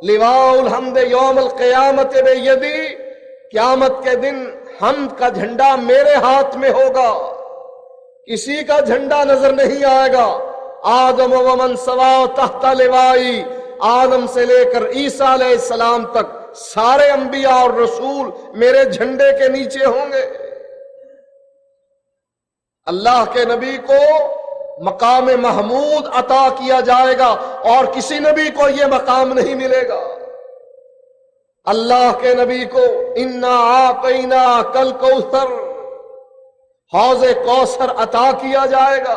لواء الحمد یوم القیامت بیدی. قیامت کے دن حمد کا جھنڈا میرے ہاتھ میں ہوگا، کسی کا جھنڈا نظر نہیں آئے گا. آدم و من سوا تحت لوائی، آدم سے لے کر عیسیٰ علیہ السلام تک سارے انبیاء اور رسول میرے جھنڈے کے نیچے ہوں گے. اللہ کے نبی کو مقام محمود عطا کیا جائے گا اور کسی نبی کو یہ مقام نہیں ملے گا. اللہ کے نبی کو انا اعطینا کل کوثر، حوض کوثر عطا کیا جائے گا.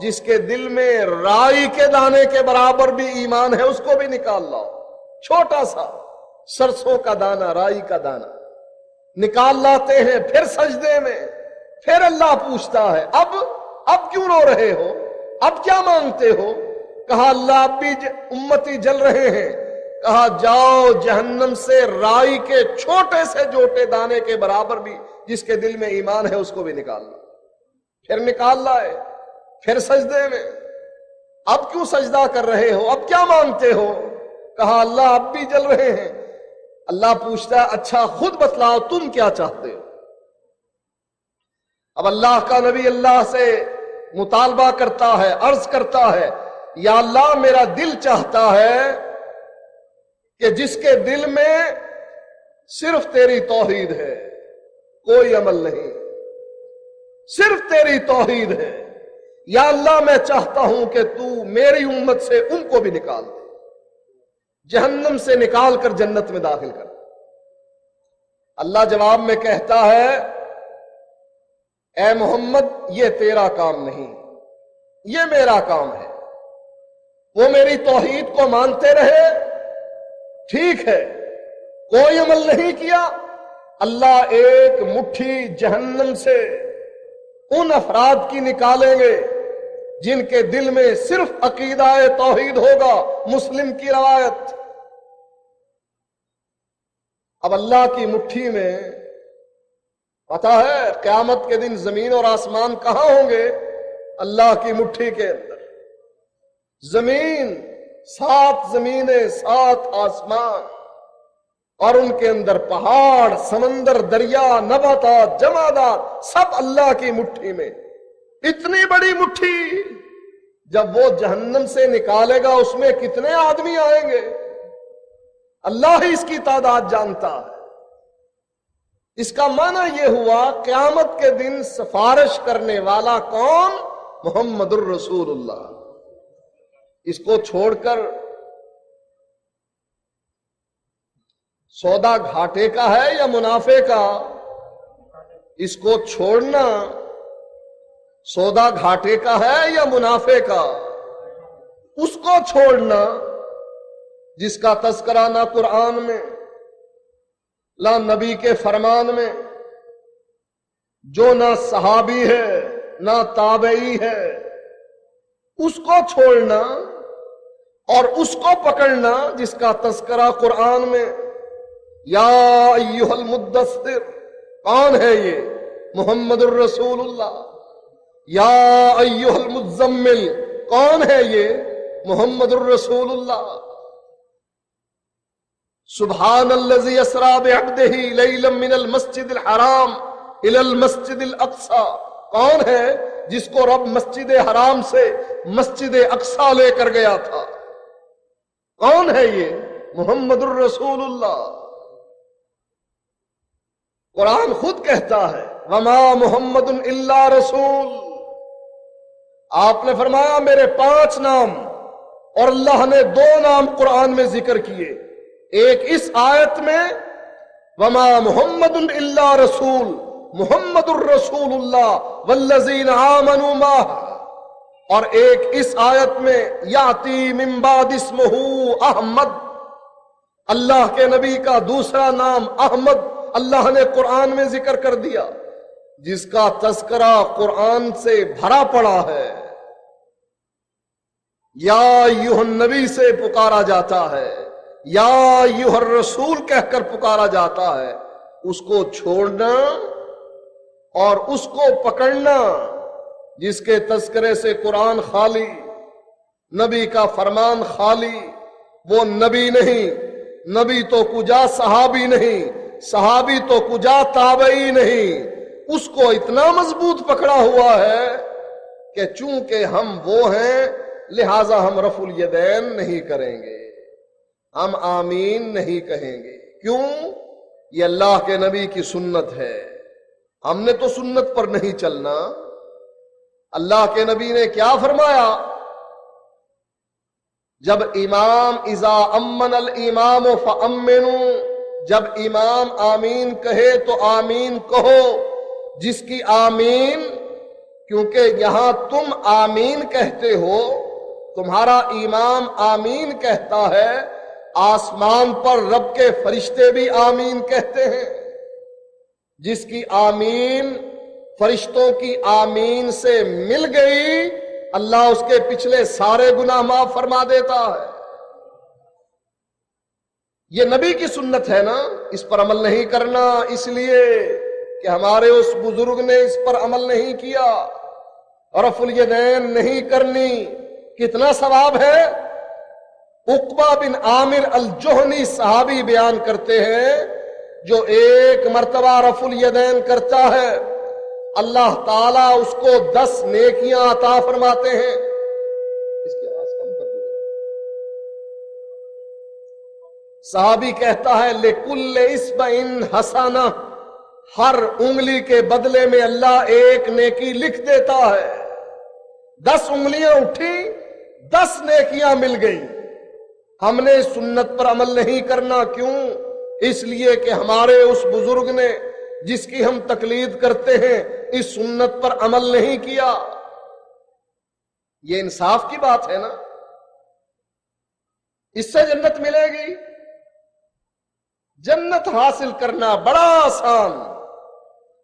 جس کے دل میں رائی کے دانے کے برابر بھی ایمان ہے اس کو بھی نکال لاؤ. چھوٹا سا سرسوں کا دانہ، رائی کا دانہ نکال لاتے ہیں. پھر سجدے میں پھر اللہ پوچھتا ہے اب کیوں رو رہے ہو، اب کیا مانگتے ہو؟ کہا اللہ اب بھی امتی جل رہے ہیں. کہا جاؤ جہنم سے رائی کے چھوٹے سے جوٹے دانے کے برابر بھی جس کے دل میں ایمان ہے اس کو بھی نکال لا. پھر نکال لائے. پھر سجدے میں اب کیوں سجدہ کر رہے ہو، اب کیا مانگتے ہو؟ کہا اللہ اب بھی جل رہے ہیں. اللہ پوچھتا ہے اچھا خود بتلاؤ تم کیا چاہتے ہو. اب اللہ کا نبی اللہ سے مطالبہ کرتا ہے، عرض کرتا ہے یا اللہ میرا دل چاہتا ہے کہ جس کے دل میں صرف تیری توحید ہے، کوئی عمل نہیں، صرف تیری توحید ہے. یا اللہ میں چاہتا ہوں کہ تو میری امت سے ان کو بھی نکال دے، جہنم سے نکال کر جنت میں داخل کر. اللہ جواب میں کہتا ہے اے محمد یہ تیرا کام نہیں، یہ میرا کام ہے. وہ میری توحید کو مانتے رہے، ٹھیک ہے، کوئی عمل نہیں کیا، اللہ ایک مٹھی جہنم سے ان افراد کی نکالیں گے جن کے دل میں صرف عقیدہ توحید ہوگا. مسلم کی روایت. اب اللہ کی مٹھی میں پتا ہے قیامت کے دن زمین اور آسمان کہاں ہوں گے؟ اللہ کی مٹھی کے اندر. زمین 7 زمینیں 7 آسمان اور ان کے اندر پہاڑ، سمندر، دریا، نباتات، جمادات سب اللہ کی مٹھی میں. اتنی بڑی مٹھی جب وہ جہنم سے نکالے گا اس میں کتنے آدمی آئیں گے اللہ ہی اس کی تعداد جانتا ہے. اس کا معنی یہ ہوا قیامت کے دن سفارش کرنے والا کون؟ محمد الرسول اللہ. اس کو چھوڑ کر سودا گھاٹے کا ہے یا منافع کا؟ اس کو چھوڑنا سودا گھاٹے کا ہے یا منافع کا؟ اس کو چھوڑنا جس کا تذکرہ نہ قرآن میں نہ نبی کے فرمان میں، جو نہ صحابی ہے نہ تابعی ہے، اس کو چھوڑنا اور اس کو پکڑنا جس کا تذکرہ قرآن میں یا ایھا المدثر. کون ہے یہ؟ محمد الرسول اللہ. یا ایھا المزمل. کون ہے یہ؟ محمد الرسول اللہ. سبحان الذی اسری بعبدہ لیلا من المسجد الحرام الی المسجد الاقصی. کون ہے جس کو رب مسجد حرام سے مسجد اقصی لے کر گیا تھا؟ کون ہے یہ؟ محمد الرسول اللہ. قرآن خود کہتا ہے وما محمد الا رسول. آپ نے فرمایا میرے 5 نام اور اللہ نے 2 نام قرآن میں ذکر کیے. ایک اس آیت میں وما محمد الا رسول، محمد الرسول اللہ والذین آمنوا معہ، اور ایک اس آیت میں یاتی من بعد اسمہ احمد، اللہ کے نبی کا دوسرا نام احمد اللہ نے قرآن میں ذکر کر دیا، جس کا تذکرہ قرآن سے بھرا پڑا ہے. یا ایھا النبی سے پکارا جاتا ہے، یا ایھا الرسول کہہ کر پکارا جاتا ہے. اس کو چھوڑنا اور اس کو پکڑنا جس کے تذکرے سے قرآن خالی، نبی کا فرمان خالی. وہ نبی نہیں، نبی تو کجا صحابی نہیں، صحابی تو کجا تابعی نہیں. اس کو اتنا مضبوط پکڑا ہوا ہے کہ چونکہ ہم وہ ہیں لہذا ہم رفع الیدین نہیں کریں گے، ہم آمین نہیں کہیں گے. کیوں؟ یہ اللہ کے نبی کی سنت ہے، ہم نے تو سنت پر نہیں چلنا. اللہ کے نبی نے کیا فرمایا؟ جب امام اذا امن الامام فامنوا، جب امام آمین کہے تو آمین کہو. جس کی آمین کیونکہ یہاں تم آمین کہتے ہو، تمہارا امام آمین کہتا ہے، آسمان پر رب کے فرشتے بھی آمین کہتے ہیں۔ جس کی آمین فرشتوں کی آمین سے مل گئی، اللہ اس کے پچھلے سارے گناہ معاف فرما دیتا ہے۔ یہ نبی کی سنت ہے نا، اس پر عمل نہیں کرنا اس لیے کہ ہمارے اس بزرگ نے اس پر عمل نہیں کیا، رفع الیدین نہیں کرنی۔ کتنا ثواب ہے؟ عقبہ بن عامر الجہنی صحابی بیان کرتے ہیں، جو ایک مرتبہ رفع الیدین کرتا ہے اللہ تعالیٰ اس کو 10 نیکیاں عطا فرماتے ہیں۔ اس کی آواز کم کر دو۔ صحابی کہتا ہے لِكُلِّ إِصْبَعٍ حَسَنَةٌ، ہر انگلی کے بدلے میں اللہ ایک نیکی لکھ دیتا ہے۔ 10 انگلیاں اٹھی، 10 نیکیاں مل گئی۔ ہم نے سنت پر عمل نہیں کرنا، کیوں؟ اس لیے کہ ہمارے اس بزرگ نے جس کی ہم تقلید کرتے ہیں اس سنت پر عمل نہیں کیا۔ یہ انصاف کی بات ہے نا، اس سے جنت ملے گی۔ جنت حاصل کرنا بڑا آسان،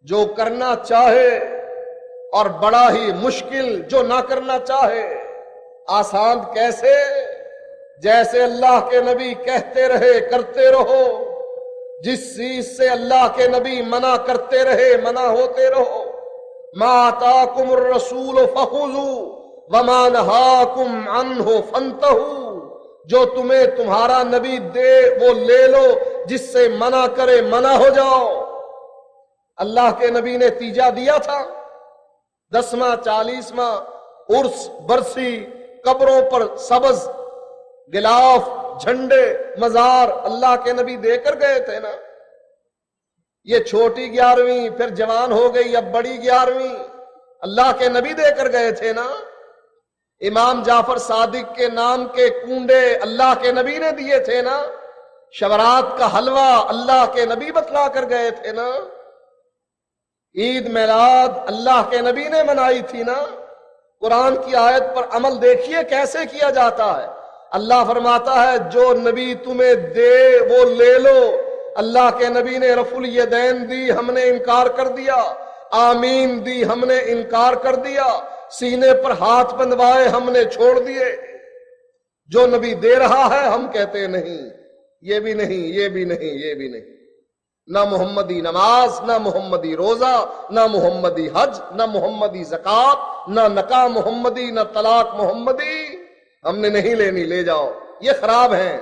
جو کرنا چاہے، اور بڑا ہی مشکل جو نہ کرنا چاہے۔ آسان کیسے؟ جیسے اللہ کے نبی کہتے رہے کرتے رہو، جس چیز سے اللہ کے نبی منع کرتے رہے منع ہوتے رہو۔ ما آتاکم الرسول فخذوا وما نہاکم عنہ فانتہوا، جو تمہیں تمہارا نبی دے وہ لے لو، جس سے منع کرے منع ہو جاؤ۔ اللہ کے نبی نے تیجا دیا تھا، 10واں 40واں عرس برسی، قبروں پر سبز غلاف جھنڈے مزار اللہ کے نبی دے کر گئے تھے نا۔ یہ چھوٹی 11ویں پھر جوان ہو گئی، اب بڑی 11ویں اللہ کے نبی دے کر گئے تھے نا۔ امام جعفر صادق کے نام کے کنڈے اللہ کے نبی نے دیے تھے نا۔ شبرات کا حلوہ اللہ کے نبی بتلا کر گئے تھے نا۔ عید میلاد اللہ کے نبی نے منائی تھی نا۔ قرآن کی آیت پر عمل دیکھیے کیسے کیا جاتا ہے۔ اللہ فرماتا ہے جو نبی تمہیں دے وہ لے لو۔ اللہ کے نبی نے رفع الیدین دی، ہم نے انکار کر دیا۔ آمین دی، ہم نے انکار کر دیا۔ سینے پر ہاتھ بندھوائے، ہم نے چھوڑ دیے۔ جو نبی دے رہا ہے ہم کہتے نہیں، یہ بھی نہیں، یہ بھی نہیں، یہ بھی نہیں۔ نہ محمدی نماز، نہ محمدی روزہ، نہ محمدی حج، نہ محمدی زکوٰۃ، نہ نکاح محمدی، نہ طلاق محمدی۔ ہم نے نہیں لینی، لے جاؤ۔ یہ خراب ہیں،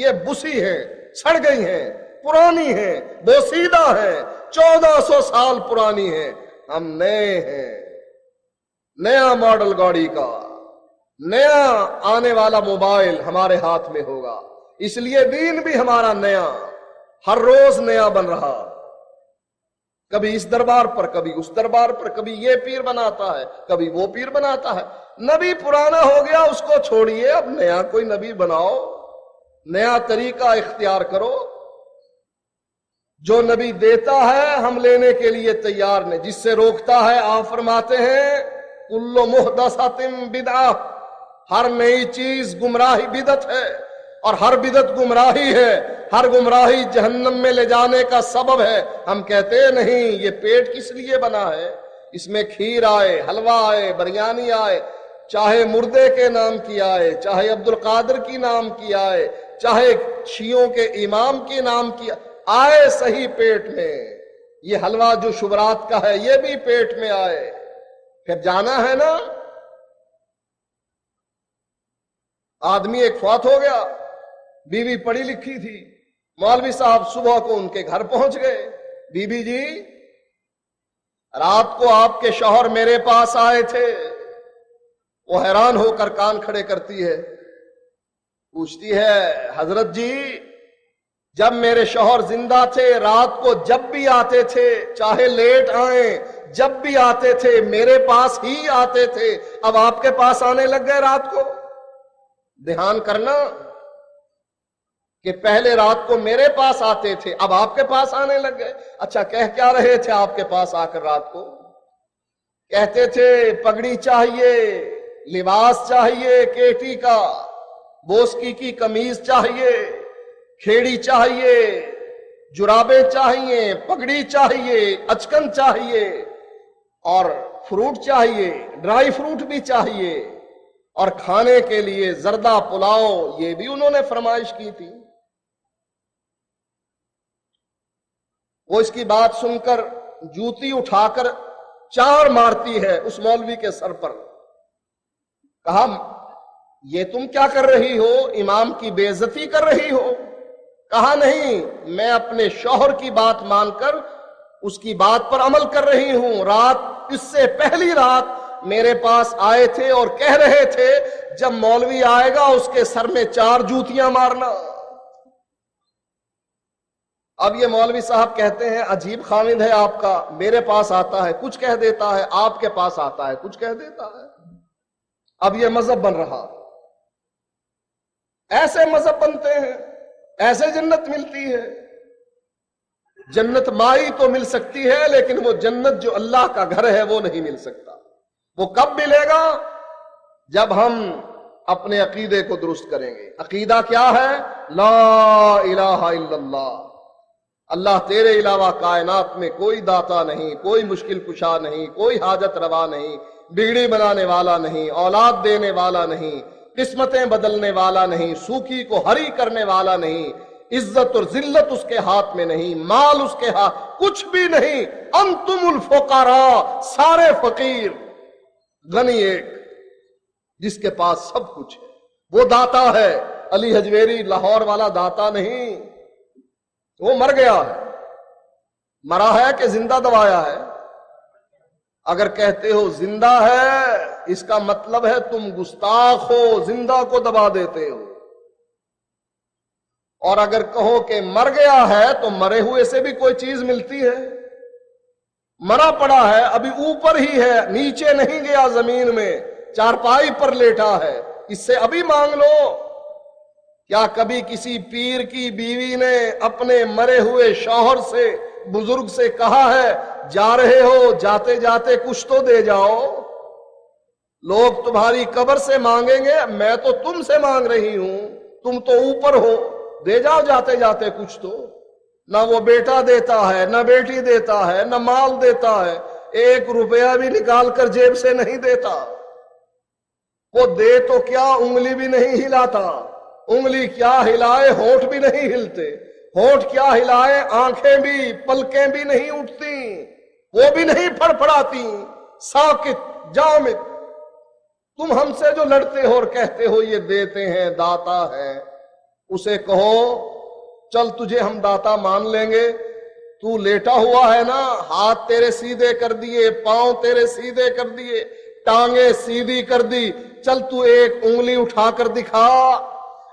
یہ بسی ہیں، سڑ گئی ہیں، پرانی ہیں، بوسیدہ ہیں، 1400 سال پرانی ہیں۔ ہم نئے ہیں، نیا ماڈل گاڑی کا، نیا آنے والا موبائل ہمارے ہاتھ میں ہوگا۔ اس لیے دین بھی ہمارا نیا، ہر روز نیا بن رہا۔ کبھی اس دربار پر، کبھی اس دربار پر، کبھی یہ پیر بناتا ہے، کبھی وہ پیر بناتا ہے۔ نبی پرانا ہو گیا، اس کو چھوڑیے، اب نیا کوئی نبی بناؤ، نیا طریقہ اختیار کرو۔ جو نبی دیتا ہے ہم لینے کے لیے تیار نہیں، جس سے روکتا ہے آپ فرماتے ہیں کل محدثۃ بدعہ، ہر نئی چیز گمراہی بدعت ہے، اور ہر بدعت گمراہی ہے، ہر گمراہی جہنم میں لے جانے کا سبب ہے۔ ہم کہتے نہیں یہ پیٹ کس لیے بنا ہے، اس میں کھیر آئے، حلوہ آئے، بریانی آئے، چاہے مردے کے نام کی آئے، چاہے عبد القادر کی نام کی آئے، چاہے شیعوں کے امام کے نام کی آئے، صحیح پیٹ میں۔ یہ حلوہ جو شبرات کا ہے یہ بھی پیٹ میں آئے، پھر جانا ہے نا۔ آدمی ایک فوت ہو گیا، بیوی پڑھی لکھی تھی، مولوی صاحب صبح کو ان کے گھر پہنچ گئے۔ بی بی جی رات کو آپ کے شوہر میرے پاس آئے تھے۔ وہ حیران ہو کر کان کھڑے کرتی ہے، پوچھتی ہے حضرت جی جب میرے شوہر زندہ تھے رات کو جب بھی آتے تھے، چاہے لیٹ آئیں، جب بھی آتے تھے میرے پاس ہی آتے تھے، اب آپ کے پاس آنے لگ گئے رات کو؟ دھیان کرنا کہ پہلے رات کو میرے پاس آتے تھے، اب آپ کے پاس آنے لگ گئے۔ اچھا کہہ کیا رہے تھے آپ کے پاس آ کر رات کو؟ کہتے تھے پگڑی چاہیے، لباس چاہیے کیٹی کا، بوسکی کی قمیض چاہیے، کھیڑی چاہیے، جرابیں چاہیے، پگڑی چاہیے، اچکن چاہیے، اور فروٹ چاہیے، ڈرائی فروٹ بھی چاہیے، اور کھانے کے لیے زردہ پلاؤ، یہ بھی انہوں نے فرمائش کی تھی۔ وہ اس کی بات سن کر جوتی اٹھا کر چار مارتی ہے اس مولوی کے سر پر۔ کہا یہ تم کیا کر رہی ہو؟ امام کی بے عزتی کر رہی ہو؟ کہا نہیں، میں اپنے شوہر کی بات مان کر اس کی بات پر عمل کر رہی ہوں۔ رات، اس سے پہلی رات میرے پاس آئے تھے اور کہہ رہے تھے جب مولوی آئے گا اس کے سر میں 4 جوتیاں مارنا۔ اب یہ مولوی صاحب کہتے ہیں عجیب خامد ہے آپ کا، میرے پاس آتا ہے کچھ کہہ دیتا ہے، آپ کے پاس آتا ہے کچھ کہہ دیتا ہے۔ اب یہ مذہب بن رہا، ایسے مذہب بنتے ہیں، ایسے جنت ملتی ہے۔ جنت مائی تو مل سکتی ہے لیکن وہ جنت جو اللہ کا گھر ہے وہ نہیں مل سکتا۔ وہ کب ملے گا؟ جب ہم اپنے عقیدے کو درست کریں گے۔ عقیدہ کیا ہے؟ لا الہ الا اللہ، اللہ تیرے علاوہ کائنات میں کوئی داتا نہیں، کوئی مشکل کشا نہیں، کوئی حاجت روا نہیں، بگڑی بنانے والا نہیں، اولاد دینے والا نہیں، قسمتیں بدلنے والا نہیں، سوکھی کو ہری کرنے والا نہیں، عزت اور ذلت اس کے ہاتھ میں نہیں، مال اس کے ہاتھ کچھ بھی نہیں۔ انتم الفقراء، سارے فقیر، غنی ایک جس کے پاس سب کچھ ہے، وہ داتا ہے۔ علی حجویری لاہور والا داتا نہیں، وہ مر گیا ہے۔ مرا ہے کہ زندہ دبایا ہے؟ اگر کہتے ہو زندہ ہے اس کا مطلب ہے تم گستاخ ہو، زندہ کو دبا دیتے ہو۔ اور اگر کہو کہ مر گیا ہے تو مرے ہوئے سے بھی کوئی چیز ملتی ہے؟ مرا پڑا ہے، ابھی اوپر ہی ہے، نیچے نہیں گیا زمین میں، چارپائی پر لیٹا ہے، اس سے ابھی مانگ لو۔ کیا کبھی کسی پیر کی بیوی نے اپنے مرے ہوئے شوہر سے، بزرگ سے کہا ہے جا رہے ہو، جاتے جاتے کچھ تو دے جاؤ؟ لوگ تمہاری قبر سے مانگیں گے، میں تو تم سے مانگ رہی ہوں، تم تو اوپر ہو، دے جاؤ جاتے جاتے کچھ تو۔ نہ وہ بیٹا دیتا ہے، نہ بیٹی دیتا ہے، نہ مال دیتا ہے، 1 روپیہ بھی نکال کر جیب سے نہیں دیتا۔ وہ دے تو کیا، انگلی بھی نہیں ہلاتا، انگلی کیا ہلائے، ہونٹ بھی نہیں ہلتے، ہونٹ کیا ہلائے، آنکھیں بھی، پلکیں بھی نہیں اٹھتی، وہ بھی نہیں پھڑپھڑاتی، ساکت جامد۔ تم ہم سے جو لڑتے ہو اور کہتے ہو یہ دیتے ہیں، داتا ہے، اسے کہو چل تجھے ہم داتا مان لیں گے، تو لیٹا ہوا ہے نا، ہاتھ تیرے سیدھے کر دیے، پاؤں تیرے سیدھے کر دیے، ٹانگیں سیدھی کر دی، چل تو 1 انگلی اٹھا کر دکھا،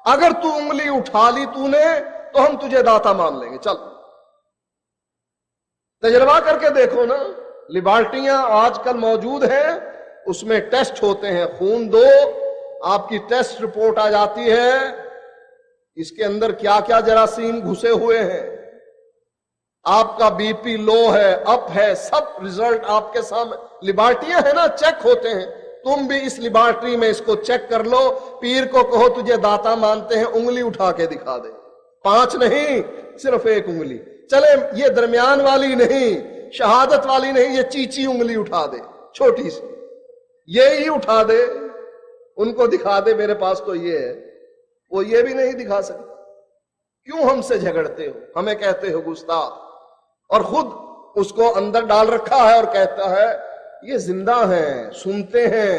اگر تو انگلی اٹھا لی تو نے تو ہم تجھے داتا مان لیں گے، چل تجربہ کر کے دیکھو نا۔ لیبارٹیاں آج کل موجود ہیں، اس میں ٹیسٹ ہوتے ہیں، خون دو، آپ کی ٹیسٹ رپورٹ آ جاتی ہے، اس کے اندر کیا کیا جراثیم گھسے ہوئے ہیں، آپ کا بی پی لو ہے، اپ ہے، سب ریزلٹ آپ کے سامنے۔ لیبارٹیاں ہیں نا، چیک ہوتے ہیں، تم بھی اس لیبارٹری میں اس کو چیک کر لو۔ پیر کو کہو تجھے داتا مانتے ہیں، انگلی اٹھا کے دکھا دے، 5 نہیں، صرف 1 انگلی، چلے یہ درمیان والی نہیں، شہادت والی نہیں، یہ چیچی انگلی اٹھا دے، چھوٹی سی، یہی اٹھا دے، ان کو دکھا دے میرے پاس تو یہ ہے، وہ یہ بھی نہیں دکھا سکتا۔ کیوں ہم سے جھگڑتے ہو، ہمیں کہتے ہو گستاخ، اور خود اس کو اندر ڈال رکھا ہے اور کہتا ہے یہ زندہ ہیں، سنتے ہیں،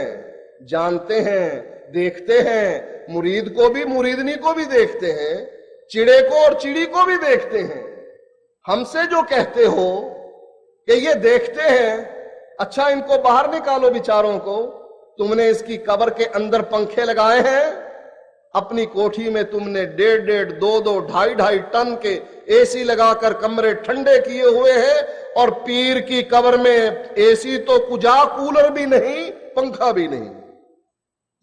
جانتے ہیں، دیکھتے ہیں، مرید کو بھی مریدنی کو بھی دیکھتے ہیں، چڑے کو اور چڑی کو بھی دیکھتے ہیں۔ ہم سے جو کہتے ہو کہ یہ دیکھتے ہیں، اچھا ان کو باہر نکالو بیچاروں کو، تم نے اس کی قبر کے اندر پنکھے لگائے ہیں، اپنی کوٹھی میں تم نے 1.5 2 2.5 ٹن کے اے سی لگا کر کمرے ٹھنڈے کیے ہوئے ہیں، اور پیر کی قبر میں اے سی تو کجا، کولر بھی نہیں، پنکھا بھی نہیں۔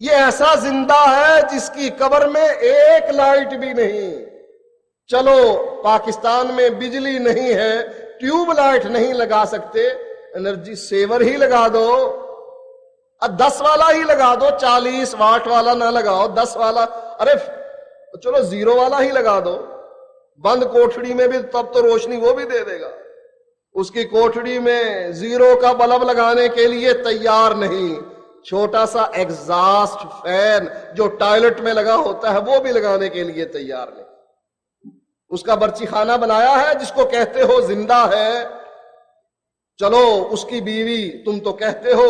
یہ ایسا زندہ ہے جس کی قبر میں 1 لائٹ بھی نہیں۔ چلو پاکستان میں بجلی نہیں ہے، ٹیوب لائٹ نہیں لگا سکتے، انرجی سیور ہی لگا دو، 10 والا ہی لگا دو، 40 واٹ والا نہ لگاؤ، 10 والا، ارے چلو 0 والا ہی لگا دو، بند کوٹھڑی میں بھی تب تو روشنی وہ بھی دے دے گا۔ اس کی کوٹھڑی میں 0 کا بلب لگانے کے لیے تیار نہیں، چھوٹا سا ایگزاسٹ فین جو ٹائلٹ میں لگا ہوتا ہے وہ بھی لگانے کے لیے تیار نہیں۔ اس کا برچی خانہ بنایا ہے جس کو کہتے ہو زندہ ہے، چلو اس کی بیوی، تم تو کہتے ہو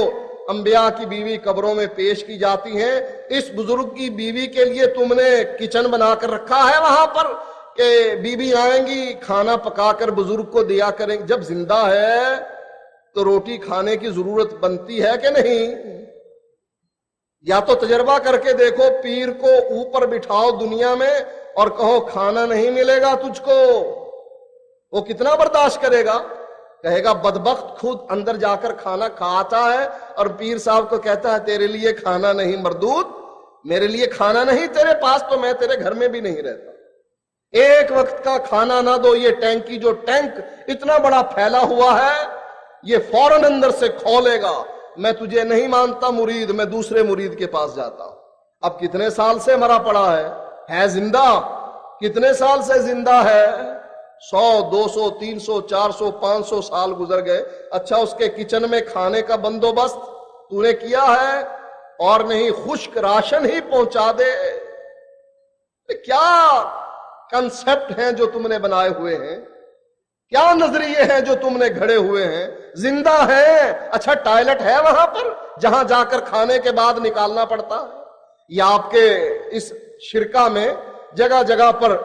انبیاء کی بیوی قبروں میں پیش کی جاتی ہیں، اس بزرگ کی بیوی کے لیے تم نے کچن بنا کر رکھا ہے وہاں پر کہ بیوی آئیں گی کھانا پکا کر بزرگ کو دیا کریں گے؟ جب زندہ ہے تو روٹی کھانے کی ضرورت بنتی ہے کہ نہیں؟ یا تو تجربہ کر کے دیکھو، پیر کو اوپر بٹھاؤ دنیا میں اور کہو کھانا نہیں ملے گا تجھ کو، وہ کتنا برداشت کرے گا؟ کہے گا بدبخت خود اندر جا کر کھانا کھاتا ہے اور پیر صاحب کو کہتا ہے تیرے لیے کھانا نہیں، مردود میرے لیے کھانا نہیں تیرے پاس تو میں تیرے گھر میں بھی نہیں رہتا۔ ایک وقت کا کھانا نہ دو، یہ ٹینکی جو ٹینک اتنا بڑا پھیلا ہوا ہے یہ فوراً اندر سے کھولے گا، میں تجھے نہیں مانتا مرید، میں دوسرے مرید کے پاس جاتا ہوں۔ اب کتنے سال سے مرا پڑا ہے زندہ، کتنے سال سے زندہ ہے؟ 100 200 300 400 500 سال گزر گئے، اچھا اس کے کچن میں کھانے کا بندوبست تو نے کیا ہے؟ اور نہیں خشک راشن ہی پہنچا دے۔ کیا کنسپٹ ہیں جو تم نے بنائے ہوئے ہیں، کیا نظریے ہیں جو تم نے گھڑے ہوئے ہیں؟ زندہ ہے، اچھا ٹائلٹ ہے وہاں پر جہاں جا کر کھانے کے بعد نکالنا پڑتا ہے؟ یا آپ کے اس شرکہ میں جگہ جگہ پر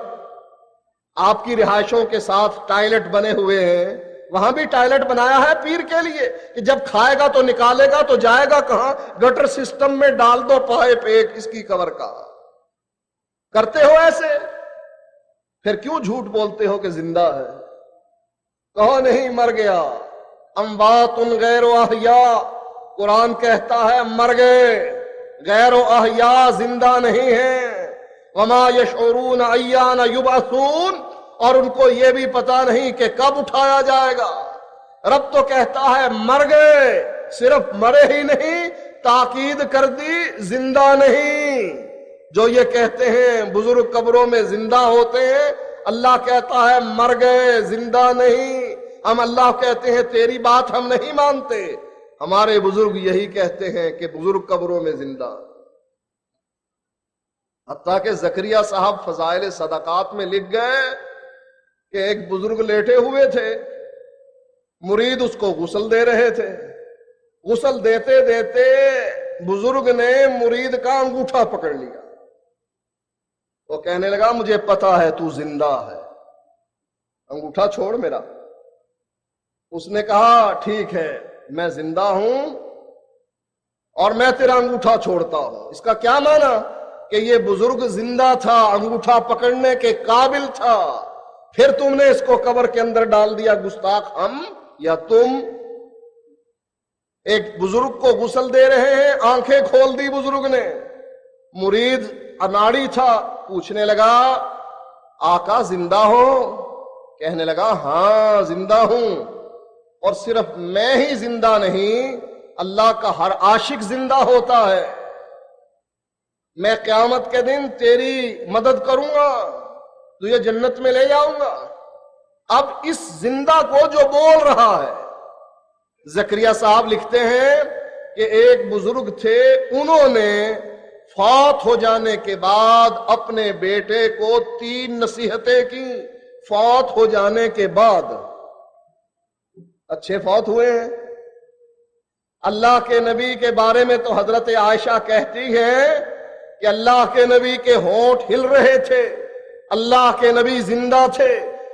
آپ کی رہائشوں کے ساتھ ٹائلٹ بنے ہوئے ہیں، وہاں بھی ٹائلٹ بنایا ہے پیر کے لیے کہ جب کھائے گا تو نکالے گا تو جائے گا کہاں؟ گٹر سسٹم میں ڈال دو پائپ ایک اس کی کور کا۔ کرتے ہو ایسے؟ پھر کیوں جھوٹ بولتے ہو کہ زندہ ہے؟ کہو نہیں مر گیا، اموات غیر احیاء، قرآن کہتا ہے مر گئے، غیر احیاء زندہ نہیں ہیں۔ وما یشعرون ایان یبعثون، اور ان کو یہ بھی پتا نہیں کہ کب اٹھایا جائے گا۔ رب تو کہتا ہے مر گئے، صرف مرے ہی نہیں، تاکید کر دی زندہ نہیں۔ جو یہ کہتے ہیں بزرگ قبروں میں زندہ ہوتے ہیں، اللہ کہتا ہے مر گئے، زندہ نہیں۔ ہم اللہ کہتے ہیں تیری بات ہم نہیں مانتے، ہمارے بزرگ یہی کہتے ہیں کہ بزرگ قبروں میں زندہ۔ حتیٰ کہ زکریا صاحب فضائل صدقات میں لکھ گئے کہ ایک بزرگ لیٹے ہوئے تھے، مرید اس کو غسل دے رہے تھے، غسل دیتے دیتے بزرگ نے مرید کا انگوٹھا پکڑ لیا، وہ کہنے لگا مجھے پتا ہے تو زندہ ہے، انگوٹھا چھوڑ میرا۔ اس نے کہا ٹھیک ہے میں زندہ ہوں اور میں تیرا انگوٹھا چھوڑتا ہوں۔ اس کا کیا معنی؟ کہ یہ بزرگ زندہ تھا، انگوٹھا پکڑنے کے قابل تھا، پھر تم نے اس کو قبر کے اندر ڈال دیا، گستاخ ہم یا تم۔ ایک بزرگ کو غسل دے رہے ہیں، آنکھیں کھول دی بزرگ نے، مرید اناڑی تھا، پوچھنے لگا آقا زندہ ہو؟ کہنے لگا ہاں زندہ ہوں، اور صرف میں ہی زندہ نہیں، اللہ کا ہر عاشق زندہ ہوتا ہے، میں قیامت کے دن تیری مدد کروں گا، تجھے جنت میں لے جاؤں گا۔ اب اس زندہ کو جو بول رہا ہے، زکریا صاحب لکھتے ہیں کہ ایک بزرگ تھے، انہوں نے فوت ہو جانے کے بعد اپنے بیٹے کو 3 نصیحتیں کی، فوت ہو جانے کے بعد۔ اچھے فوت ہوئے ہیں۔ اللہ کے نبی کے بارے میں تو حضرت عائشہ کہتی ہیں کہ اللہ کے نبی کے ہونٹ ہل رہے تھے، اللہ کے نبی زندہ تھے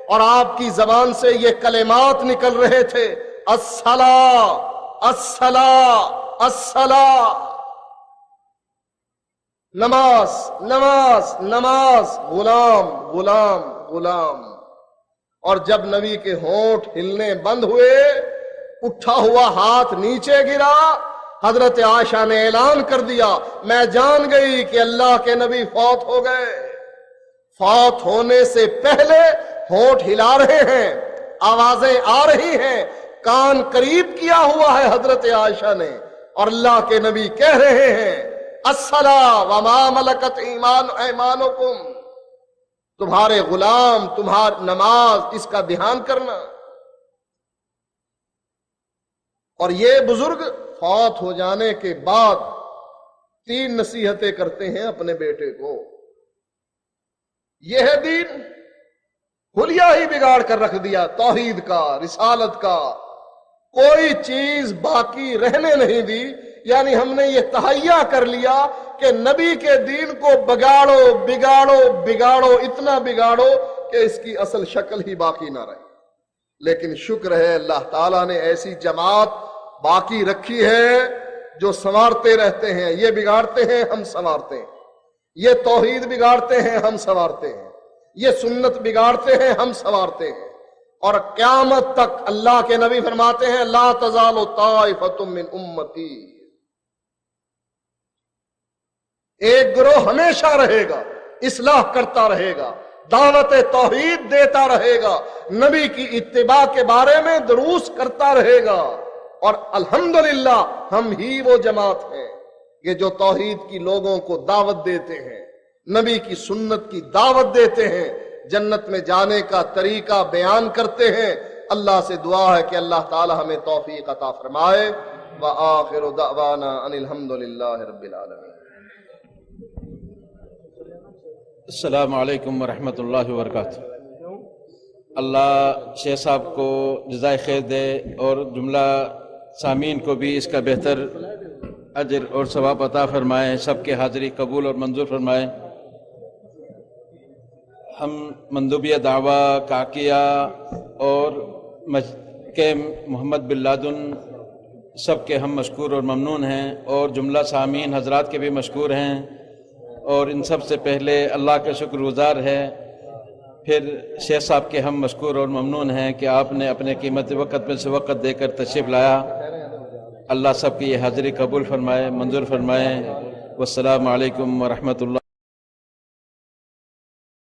اور آپ کی زبان سے یہ کلمات نکل رہے تھے، الصلاۃ الصلاۃ الصلاۃ، نماز نماز نماز، غلام غلام غلام۔ اور جب نبی کے ہونٹ ہلنے بند ہوئے، اٹھا ہوا ہاتھ نیچے گرا، حضرت عائشہ نے اعلان کر دیا میں جان گئی کہ اللہ کے نبی فوت ہو گئے۔ فوت ہونے سے پہلے ہونٹ ہلا رہے ہیں، آوازیں آ رہی ہیں، کان قریب کیا ہوا ہے حضرت عائشہ نے، اور اللہ کے نبی کہہ رہے ہیں الصلاۃ وما ملکت ایمانکم، تمہارے غلام، تمہاری نماز، اس کا دھیان کرنا۔ اور یہ بزرگ فوت ہو جانے کے بعد 3 نصیحتیں کرتے ہیں اپنے بیٹے کو۔ یہ ہے دین، حلیہ ہی بگاڑ کر رکھ دیا توحید کا، رسالت کا، کوئی چیز باقی رہنے نہیں دی۔ یعنی ہم نے یہ تہیہ کر لیا کہ نبی کے دین کو بگاڑو بگاڑو بگاڑو، اتنا بگاڑو کہ اس کی اصل شکل ہی باقی نہ رہے۔ لیکن شکر ہے اللہ تعالیٰ نے ایسی جماعت باقی رکھی ہے جو سنوارتے رہتے ہیں۔ یہ بگاڑتے ہیں، ہم سنوارتے ہیں، یہ توحید بگاڑتے ہیں، ہم سنوارتے ہیں، یہ سنت بگاڑتے ہیں، ہم سنوارتے ہیں، اور قیامت تک اللہ کے نبی فرماتے ہیں لا تزال طائفۃ من امتی، ایک گروہ ہمیشہ رہے گا، اصلاح کرتا رہے گا، دعوت توحید دیتا رہے گا، نبی کی اتباع کے بارے میں دروس کرتا رہے گا۔ اور الحمدللہ ہم ہی وہ جماعت ہیں کہ جو توحید کی لوگوں کو دعوت دیتے ہیں، نبی کی سنت کی دعوت دیتے ہیں، جنت میں جانے کا طریقہ بیان کرتے ہیں۔ اللہ سے دعا ہے کہ اللہ تعالی ہمیں توفیق عطا فرمائے۔ وآخر دعوانا ان الحمدللہ رب العالمین۔ السلام علیکم ورحمۃ اللہ وبرکاتہ۔ اللہ شیخ صاحب کو جزائے خیر دے، اور جملہ سامعین کو بھی اس کا بہتر اجر اور ثواب عطا فرمائے، سب کے حاضری قبول اور منظور فرمائے۔ ہم مندوبیہ دعویٰ کاکیہ اور کے محمد بن لادن سب کے ہم مشکور اور ممنون ہیں، اور جملہ سامعین حضرات کے بھی مشکور ہیں، اور ان سب سے پہلے اللہ کا شکر گزار ہے، پھر شیخ صاحب کے ہم مشکور اور ممنون ہیں کہ آپ نے اپنے قیمتی وقت میں سے وقت دے کر تشریف لایا۔ اللہ سب کی یہ حاضری قبول فرمائے، منظور فرمائے۔ والسلام علیکم ورحمۃ اللہ۔